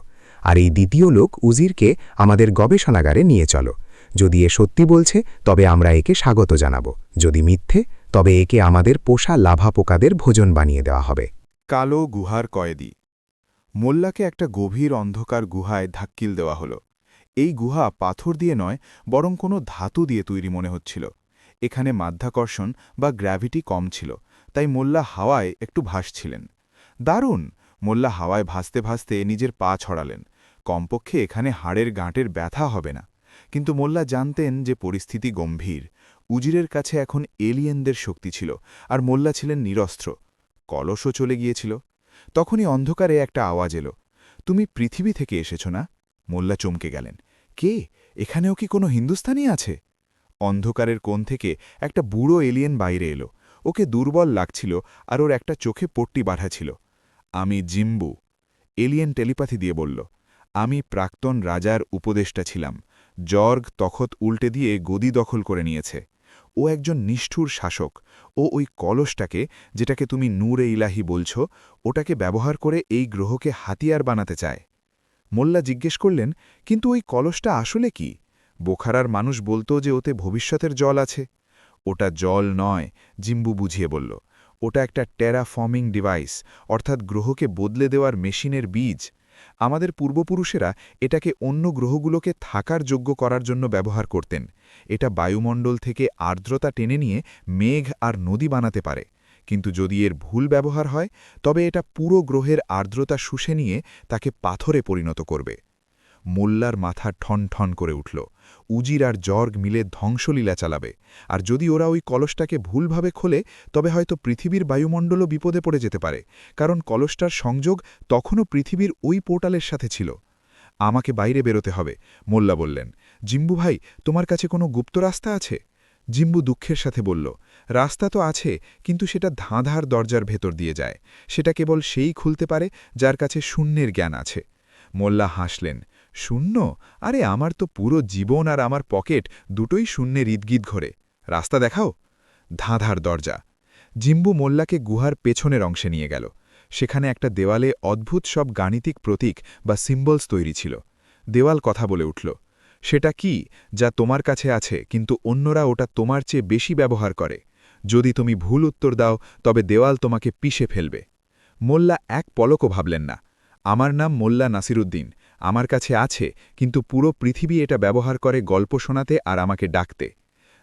আর এই দ্বিতীয় লোক উজিরকে আমাদের গবেষণাগারে নিয়ে চলো। যদি এ সত্যি বলছে, তবে আমরা একে স্বাগত জানাব, যদি মিথ্যে,
তবে একে আমাদের পোষা লাভা পোকাদের ভোজন বানিয়ে দেওয়া হবে।
কালো গুহার কয়েদি। মোল্লাকে একটা গভীর অন্ধকার গুহায় ধাক্কিল দেওয়া হলো। এই গুহা পাথর দিয়ে নয়, বরং কোনো ধাতু দিয়ে তৈরি মনে হচ্ছিল। এখানে মাধ্যাকর্ষণ বা গ্র্যাভিটি কম ছিল, তাই মোল্লা হাওয়ায় একটু ভাসছিলেন। দারুণ! মোল্লা হাওয়ায় ভাসতে ভাসতে নিজের পা ছড়ালেন। কমপক্ষে এখানে হাড়ের গাঁটের ব্যথা হবে না। কিন্তু মোল্লা জানতেন যে পরিস্থিতি গম্ভীর। উজিরের কাছে এখন এলিয়েনদের শক্তি ছিল, আর মোল্লা ছিলেন নিরস্ত্র। কলসও চলে গিয়েছিল। তখনই অন্ধকারে একটা আওয়াজ এলো, তুমি পৃথিবী থেকে এসেছ না? মোল্লা চমকে গেলেন। কে? এখানেও কি কোনো হিন্দুস্তানি আছে? অন্ধকারের কোণ থেকে একটা বুড়ো এলিয়েন বাইরে এলো। ওকে দুর্বল লাগছিল, আর ওর একটা চোখে পট্টি বাঁধা ছিল। আমি জিম্বু। এলিয়েন টেলিপ্যাথি দিয়ে বলল, আমি প্রাক্তন রাজার উপদেষ্টা ছিলাম। জর্গ তখত উল্টে দিয়ে গদি দখল করে নিয়েছে। ও একজন নিষ্ঠুর শাসক। ও ওই কলসটাকে, যেটাকে তুমি নূরে ইলাহি বলছ, ওটাকে ব্যবহার করে এই গ্রহকে হাতিয়ার বানাতে চায়। মোল্লা জিজ্ঞেস করলেন, কিন্তু ওই কলসটা আসলে কি? বোখারার মানুষ বলতো যে ওতে ভবিষ্যতের জল আছে। ওটা জল নয়, জিম্বু বুঝিয়ে বলল। ওটা একটা টেরাফর্মিং ডিভাইস, অর্থাৎ গ্রহকে বদলে দেওয়ার মেশিনের বীজ। আমাদের পূর্বপুরুষেরা এটাকে অন্য গ্রহগুলোকে থাকার যোগ্য করার জন্য ব্যবহার করতেন। এটা বায়ুমণ্ডল থেকে আর্দ্রতা টেনে নিয়ে মেঘ আর নদী বানাতে পারে। কিন্তু যদি এর ভুল ব্যবহার হয়, তবে এটা পুরো গ্রহের আর্দ্রতা শুষে নিয়ে তাকে পাথরে পরিণত করবে। মোল্লার মাথা ঠন ঠন করে উঠল। উজির আর জর্গ মিলে ধ্বংসলীলা চালাবে, আর যদি ওরা ওই কলসটাকে ভুলভাবে খোলে, তবে হয়তো পৃথিবীর বায়ুমণ্ডলও বিপদে পড়ে যেতে পারে, কারণ কলসটার সংযোগ তখনও পৃথিবীর ওই পোর্টালের সাথে ছিল। আমাকে বাইরে বেরোতে হবে, মোল্লা বললেন। জিম্বু ভাই, তোমার কাছে কোনো গুপ্ত রাস্তা আছে? জিম্বু দুঃখের সাথে বলল, রাস্তা তো আছে, কিন্তু সেটা ধাঁধার দরজার ভেতর দিয়ে যায়। সেটা কেবল সেই খুলতে পারে যার কাছে শূন্যের জ্ঞান আছে। মোল্লা হাসলেন। শূন্য? আরে আমার তো পুরো জীবন আর আমার পকেট দুটোই শূন্যের ইদগিদ ঘরে। রাস্তা দেখাও। ধাঁধার দরজা। জিম্বু মোল্লাকে গুহার পেছনের অংশে নিয়ে গেল। সেখানে একটা দেওয়ালে অদ্ভুত সব গাণিতিক প্রতীক বা সিম্বলস তৈরি ছিল। দেওয়াল কথা বলে উঠল, সেটা কি যা তোমার কাছে আছে, কিন্তু অন্যরা ওটা তোমার চেয়ে বেশি ব্যবহার করে? যদি তুমি ভুল উত্তর দাও, তবে দেওয়াল তোমাকে পিষে ফেলবে। মোল্লা এক পলকও ভাবলেন না। আমার নাম মোল্লা নাসিরুদ্দিন। আমার কাছে আছে, কিন্তু পুরো পৃথিবী এটা ব্যবহার করে গল্প শোনাতে আর আমাকে ডাকতে।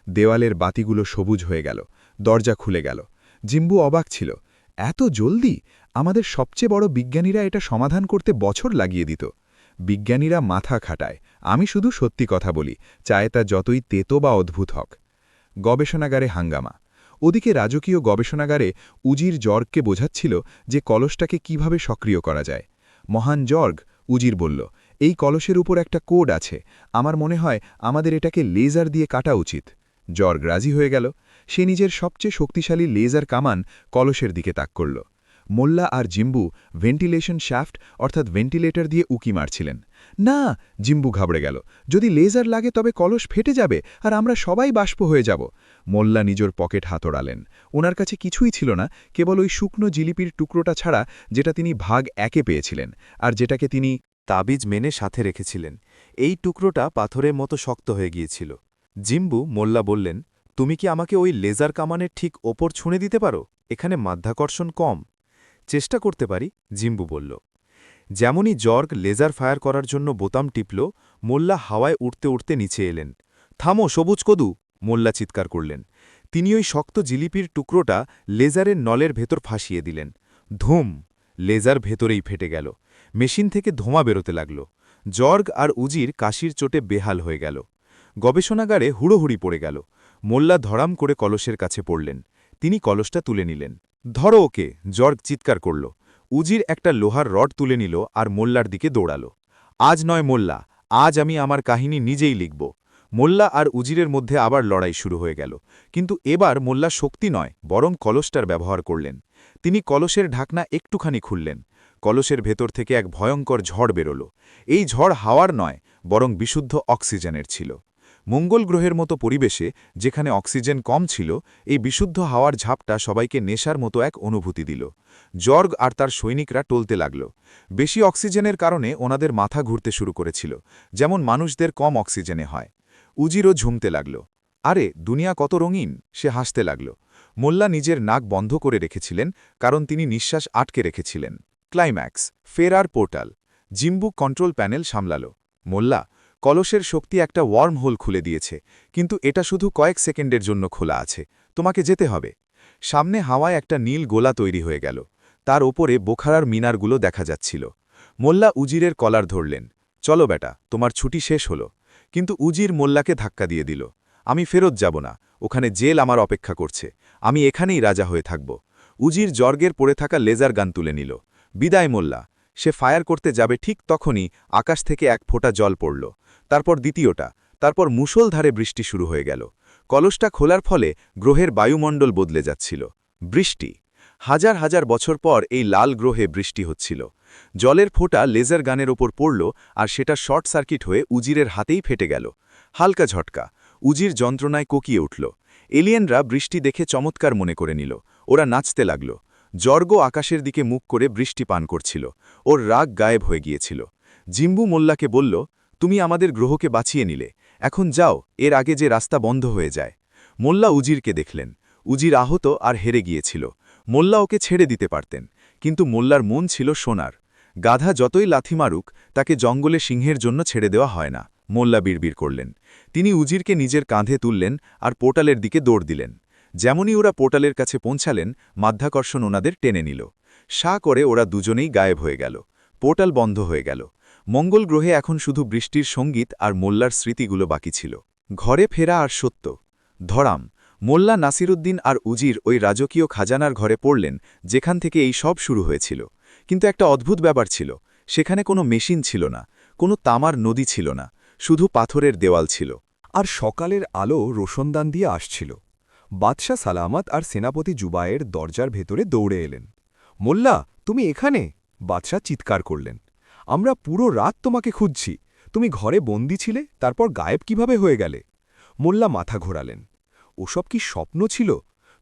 দেওয়ালের বাতিগুলো সবুজ হয়ে গেল। দরজা খুলে গেল। জিম্বু অবাক ছিল। এত জলদি? আমাদের সবচেয়ে বড় বিজ্ঞানীরা এটা সমাধান করতে বছর লাগিয়ে দিত। বিজ্ঞানীরা মাথা খাটায়, আমি শুধু সত্যি কথা বলি, চায় তা যতই তেতো বা অদ্ভুত হোক। গবেষণাগারে হাঙ্গামা। ওদিকে রাজকীয় গবেষণাগারে উজির জর্গকে বোঝাচ্ছিল যে কলসটাকে কিভাবে সক্রিয় করা যায়। মহান জর্গ, উজির বলল, এই কলসের উপর একটা কোড আছে। আমার মনে হয় আমাদের এটাকে লেজার দিয়ে কাটা উচিত। জর্গ রাজি হয়ে গেল। সে নিজের সবচেয়ে শক্তিশালী লেজার কামান কলসের দিকে তাক করল। মোল্লা আর জিম্বু ভেন্টিলেশন শ্যাফট অর্থাৎ ভেন্টিলেটর দিয়ে উকি মারছিলেন। না! জিম্বু ঘাবড়ে গেল। যদি লেজার লাগে তবে কলস ফেটে যাবে, আর আমরা সবাই বাষ্প হয়ে যাব। মোল্লা নিজের পকেট হাতড়ালেন। ওনার কাছে কিছুই ছিল না, কেবল ওই শুকনো জিলিপির টুকরোটা ছাড়া, যেটা তিনি ভাগ একে পেয়েছিলেন, আর যেটাকে তিনি
তাবিজ মেনে সাথে রেখেছিলেন। এই টুকরোটা পাথরের মতো শক্ত হয়ে গিয়েছিল। জিম্বু মোল্লা বললেন, তুমি কি আমাকে ওই লেজার কামানের ঠিক ওপর ছুঁড়ে দিতে পারো? এখানে মাধ্যাকর্ষণ কম। চেষ্টা করতে পারি, জিম্বু বলল। যেমনই জর্গ লেজার ফায়ার করার জন্য বোতাম টিপল, মোল্লা হাওয়ায় উঠতে উঠতে নিচে এলেন। থামো সবুজ কদু! মোল্লা চিৎকার করলেন। তিনি ওই শক্ত জিলিপির টুকরোটা লেজারের নলের ভেতর ফাঁসিয়ে দিলেন। ধুম! লেজার ভেতরেই ফেটে গেল। মেশিন থেকে ধোঁয়া বেরোতে লাগল। জর্গ আর উজির কাশির চোটে বেহাল হয়ে গেল। গবেষণাগারে হুড়োহুড়ি পড়ে গেল। মোল্লা ধড়াম করে কলসের কাছে পড়লেন। তিনি কলসটা তুলে নিলেন। ধরো ওকে! জর্গ চিৎকার করল। উজির একটা লোহার রড তুলে নিল আর মোল্লার দিকে দৌড়াল। আজ নয় মোল্লা, আজ আমি আমার কাহিনী নিজেই লিখব। মোল্লা আর উজিরের মধ্যে আবার লড়াই শুরু হয়ে গেল। কিন্তু এবার মোল্লা শক্তি নয়, বরং কলসটার ব্যবহার করলেন। তিনি কলসের ঢাকনা একটুখানি খুললেন। কলসের ভেতর থেকে এক ভয়ঙ্কর ঝড় বেরোল। এই ঝড় হাওয়ার নয়, বরং বিশুদ্ধ অক্সিজেনের ছিল। মঙ্গল গ্রহের মতো পরিবেশে, যেখানে অক্সিজেন কম ছিল, এই বিশুদ্ধ হাওয়ার ঝাপটা সবাইকে নেশার মতো এক অনুভূতি দিল। জর্গ আর তার সৈনিকরা টলতে লাগল। বেশি অক্সিজেনের কারণে ওনাদের মাথা ঘুরতে শুরু করেছিল, যেমন মানুষদের কম অক্সিজেনে হয়। উজিরও ঝুমতে লাগল। আরে দুনিয়া কত রঙিন! সে হাসতে লাগল।
মোল্লা নিজের নাক বন্ধ করে রেখেছিলেন, কারণ তিনি নিঃশ্বাস আটকে রেখেছিলেন। ক্লাইম্যাক্স, ফেরার পোর্টাল। জিম্বু কন্ট্রোল প্যানেল সামলাল। মোল্লা, কলসের শক্তি একটা ওয়ার্ম হোল খুলে দিয়েছে, কিন্তু এটা শুধু কয়েক সেকেন্ডের জন্য খোলা আছে। তোমাকে যেতে হবে। সামনে হাওয়ায় একটা নীল গোলা তৈরি হয়ে গেল। তার ওপরে বোখারার মিনারগুলো দেখা যাচ্ছিল। মোল্লা উজিরের কলার ধরলেন। চলো বেটা, তোমার ছুটি শেষ হলো। কিন্তু উজির মোল্লাকে ধাক্কা দিয়ে দিল। আমি ফেরত যাব না, ওখানে জেল আমার অপেক্ষা করছে। আমি এখানেই রাজা হয়ে থাকব। উজির জর্গের পড়ে থাকা লেজার গান তুলে নিল। বিদায় মোল্লা। সে ফায়ার করতে যাবে, ঠিক তখনই আকাশ থেকে এক ফোঁটা জল পড়ল। তারপর দ্বিতীয়টা, তারপর মুষলধারে বৃষ্টি শুরু হয়ে গেল। কলসটা খোলার ফলে গ্রহের বায়ুমণ্ডল বদলে যাচ্ছিল। বৃষ্টি। হাজার হাজার বছর পর এই লাল গ্রহে বৃষ্টি হচ্ছিল। জলের ফোঁটা লেজার গানের ওপর পড়ল, আর সেটা শর্ট সার্কিট হয়ে উজিরের হাতেই ফেটে গেল। হালকা ঝটকা। উজির যন্ত্রণায় কোকিয়ে উঠল। এলিয়েনরা বৃষ্টি দেখে চমৎকার মনে করে নিল। ওরা নাচতে লাগল। জর্গ আকাশের দিকে মুখ করে বৃষ্টি পান করছিল। ওর রাগ গায়েব হয়ে গিয়েছিল। জিম্বু মোল্লাকে বলল, তুমি আমাদের গ্রহকে বাঁচিয়ে নিলে, এখন যাও, এর আগে যে রাস্তা বন্ধ হয়ে যায়। মোল্লা উজিরকে দেখলেন। উজির আহত আর হেরে গিয়েছিল। মোল্লা ওকে ছেড়ে দিতে পারতেন, কিন্তু মোল্লার মন ছিল সোনার। গাধা যতই লাথি মারুক, তাকে জঙ্গলে সিংহের জন্য ছেড়ে দেওয়া হয় না। মোল্লা বিড়বিড় করলেন। তিনি উজিরকে নিজের কাঁধে তুললেন আর পোর্টালের দিকে দৌড় দিলেন। যেমনই ওরা পোর্টালের কাছে পৌঁছালেন, মাধ্যাকর্ষণ ওনাদের টেনে নিল। সা করে ওরা দুজনেই গায়েব হয়ে গেল। পোর্টাল বন্ধ হয়ে গেল। মঙ্গল গ্রহে এখন শুধু বৃষ্টির সঙ্গীত আর মোল্লার স্মৃতিগুলো বাকি ছিল। ঘরে ফেরা আর সত্য। ধরাম। মোল্লা নাসিরুদ্দিন আর উজির ওই রাজকীয় খাজানার ঘরে পড়লেন, যেখান থেকে এই সব শুরু হয়েছিল। কিন্তু একটা অদ্ভুত ব্যাপার ছিল। সেখানে কোনো মেশিন ছিল না, কোনো তামার নদী ছিল না, শুধু পাথরের দেওয়াল ছিল।
আর সকালের আলো রোশনদান দিয়ে আসছিল। বাদশাহ সালামত আর সেনাপতি জুবায়ের দরজার ভেতরে দৌড়ে এলেন। মোল্লা, তুমি এখানে? বাদশাহ চিৎকার করলেন। আমরা পুরো রাত তোমাকে খুঁজছি। তুমি ঘরে বন্দী ছিলে, তারপর গায়েব কিভাবে হয়ে গেলে? মোল্লা মাথা ঘোরালেন। ওসব কি স্বপ্ন ছিল?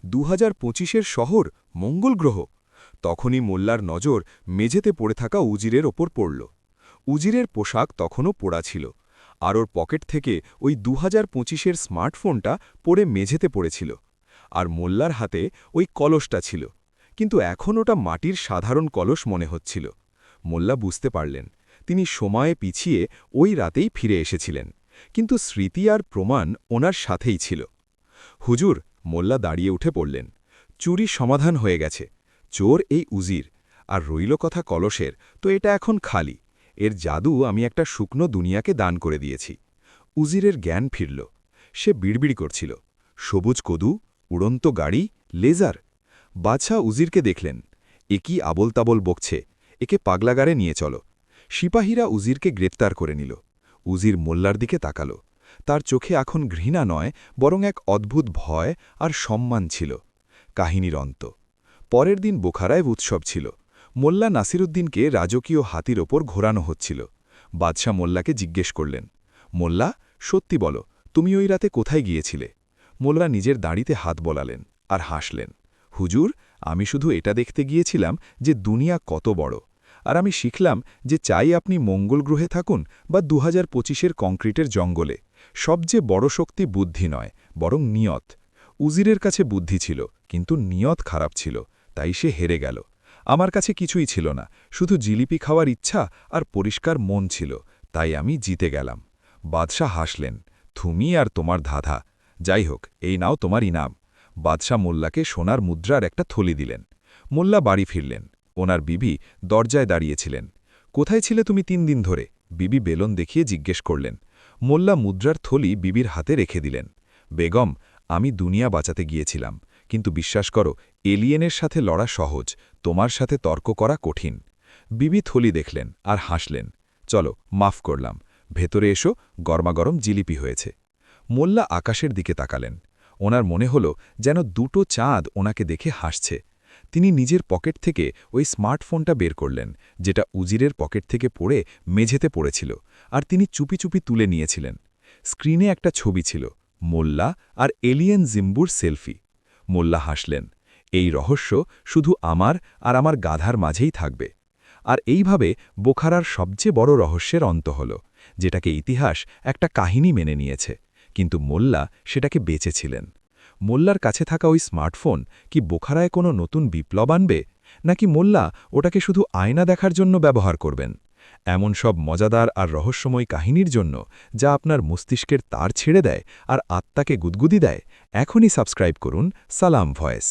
2025-এর শহর, মঙ্গল গ্রহ। তখনই মোল্লার নজর মেঝেতে পড়ে থাকা উজিরের ওপর পড়ল। উজিরের পোশাক তখনও পোড়া ছিল, আর ওর পকেট থেকে ওই 2025-এর স্মার্টফোনটা পড়ে মেঝেতে পড়েছিল। আর মোল্লার হাতে ওই কলসটা ছিল, কিন্তু এখন ওটা মাটির সাধারণ কলস মনে হচ্ছিল। মোল্লা বুঝতে পারলেন, তিনি সময়ে পিছিয়ে ওই রাতেই ফিরে এসেছিলেন, কিন্তু স্মৃতি আর প্রমাণ ওনার সাথেই ছিল। হুজুর, মোল্লা দাঁড়িয়ে উঠে পড়লেন। চুরি সমাধান হয়ে গেছে। চোর এই উজির, আর রইল কথা কলসের, তো এটা এখন খালি। এর জাদু আমি একটা শুকনো দুনিয়াকে দান করে দিয়েছি। উজিরের জ্ঞান ফিরল। সে বিড়বিড় করছিল, সবুজ কদু, উড়ন্ত গাড়ি, লেজার। বাদশাহ উজিরকে দেখলেন। এ কি আবল তাবল বকছে, একে পাগলাগারে নিয়ে চলো। সিপাহীরা উজিরকে গ্রেপ্তার করে নিল। উজির মোল্লার দিকে তাকাল। তার চোখে এখন ঘৃণা নয়, বরং এক অদ্ভুত ভয় আর সম্মান ছিল। কাহিনীর অন্ত। পরের দিন বোখারায় উৎসব ছিল। মোল্লা নাসিরুদ্দিনকে রাজকীয় হাতির ওপর ঘোরানো হচ্ছিল। বাদশাহ মোল্লাকে জিজ্ঞেস করলেন, মোল্লা, সত্যি বলো, তুমি ওই রাতে কোথায় গিয়েছিলে? মোল্লা নিজের দাঁড়িতে হাত বলালেন আর হাসলেন। হুজুর, আমি শুধু এটা দেখতে গিয়েছিলাম যে দুনিয়া কত বড়। আর আমি শিখলাম যে চাই আপনি মঙ্গল গ্রহে থাকুন বা 2025-এর কংক্রিটের জঙ্গলে, সবচেয়ে বড় শক্তি বুদ্ধি নয়, বরং নিয়ত। উজিরের কাছে বুদ্ধি ছিল, কিন্তু নিয়ত খারাপ ছিল, তাই সে হেরে গেল। আমার কাছে কিছুই ছিল না, শুধু জিলিপি খাওয়ার ইচ্ছা আর পরিষ্কার মন ছিল, তাই আমি জিতে গেলাম। বাদশাহ হাসলেন, তুমি আর তোমার ধাঁধা। যাই হোক, এই নাও তোমার ইনাম। বাদশাহ মোল্লাকে সোনার মুদ্রার একটা থলি দিলেন। মোল্লা বাড়ি ফিরলেন। ওনার বিবি দরজায় দাঁড়িয়েছিলেন। কোথায় ছিলে তুমি 3 দিন ধরে? বিবি বেলন দেখিয়ে জিজ্ঞেস করলেন। মোল্লা মুদ্রার থলি বিবির হাতে রেখে দিলেন। বেগম, আমি দুনিয়া বাঁচাতে গিয়েছিলাম, কিন্তু বিশ্বাস করো, এলিয়েনের সাথে লড়া সহজ, তোমার সাথে তর্ক করা কঠিন। বিবি থলি দেখলেন আর হাসলেন। চলো, মাফ করলাম, ভেতরে এসো, গরমাগরম জিলিপি হয়েছে। মোল্লা আকাশের দিকে তাকালেন। ওনার মনে হল যেন দুটো চাঁদ ওনাকে দেখে হাসছে। তিনি নিজের পকেট থেকে ওই স্মার্টফোনটা বের করলেন, যেটা উজিরের পকেট থেকে পড়ে মেঝেতে পড়েছিল, আর তিনি চুপি চুপি তুলে নিয়েছিলেন। স্ক্রিনে একটা ছবি ছিল, মোল্লা আর এলিয়েন জিম্বুর সেলফি। মোল্লা হাসলেন, এই রহস্য শুধু আমার আর আমার গাধার মাঝেই থাকবে। আর এইভাবে বোখারার সবচেয়ে বড় রহস্যের অন্ত হল, যেটাকে ইতিহাস একটা কাহিনী মেনে নিয়েছে, কিন্তু মোল্লা সেটাকে বেঁচেছিলেন। মোল্লার কাছে থাকা ওই স্মার্টফোন কি বোখারায় কোনো নতুন বিপ্লব আনবে নাকি মোল্লা ওটাকে শুধু আয়না দেখার জন্য ব্যবহার করবেন এমন সব মজাদার আর রহস্যময় কাহিনীর জন্য যা আপনার মস্তিষ্কের তার ছেড়ে দেয় আর আত্মাকে গুদগুদি দেয় এখনই সাবস্ক্রাইব করুন সালাম ভয়েস।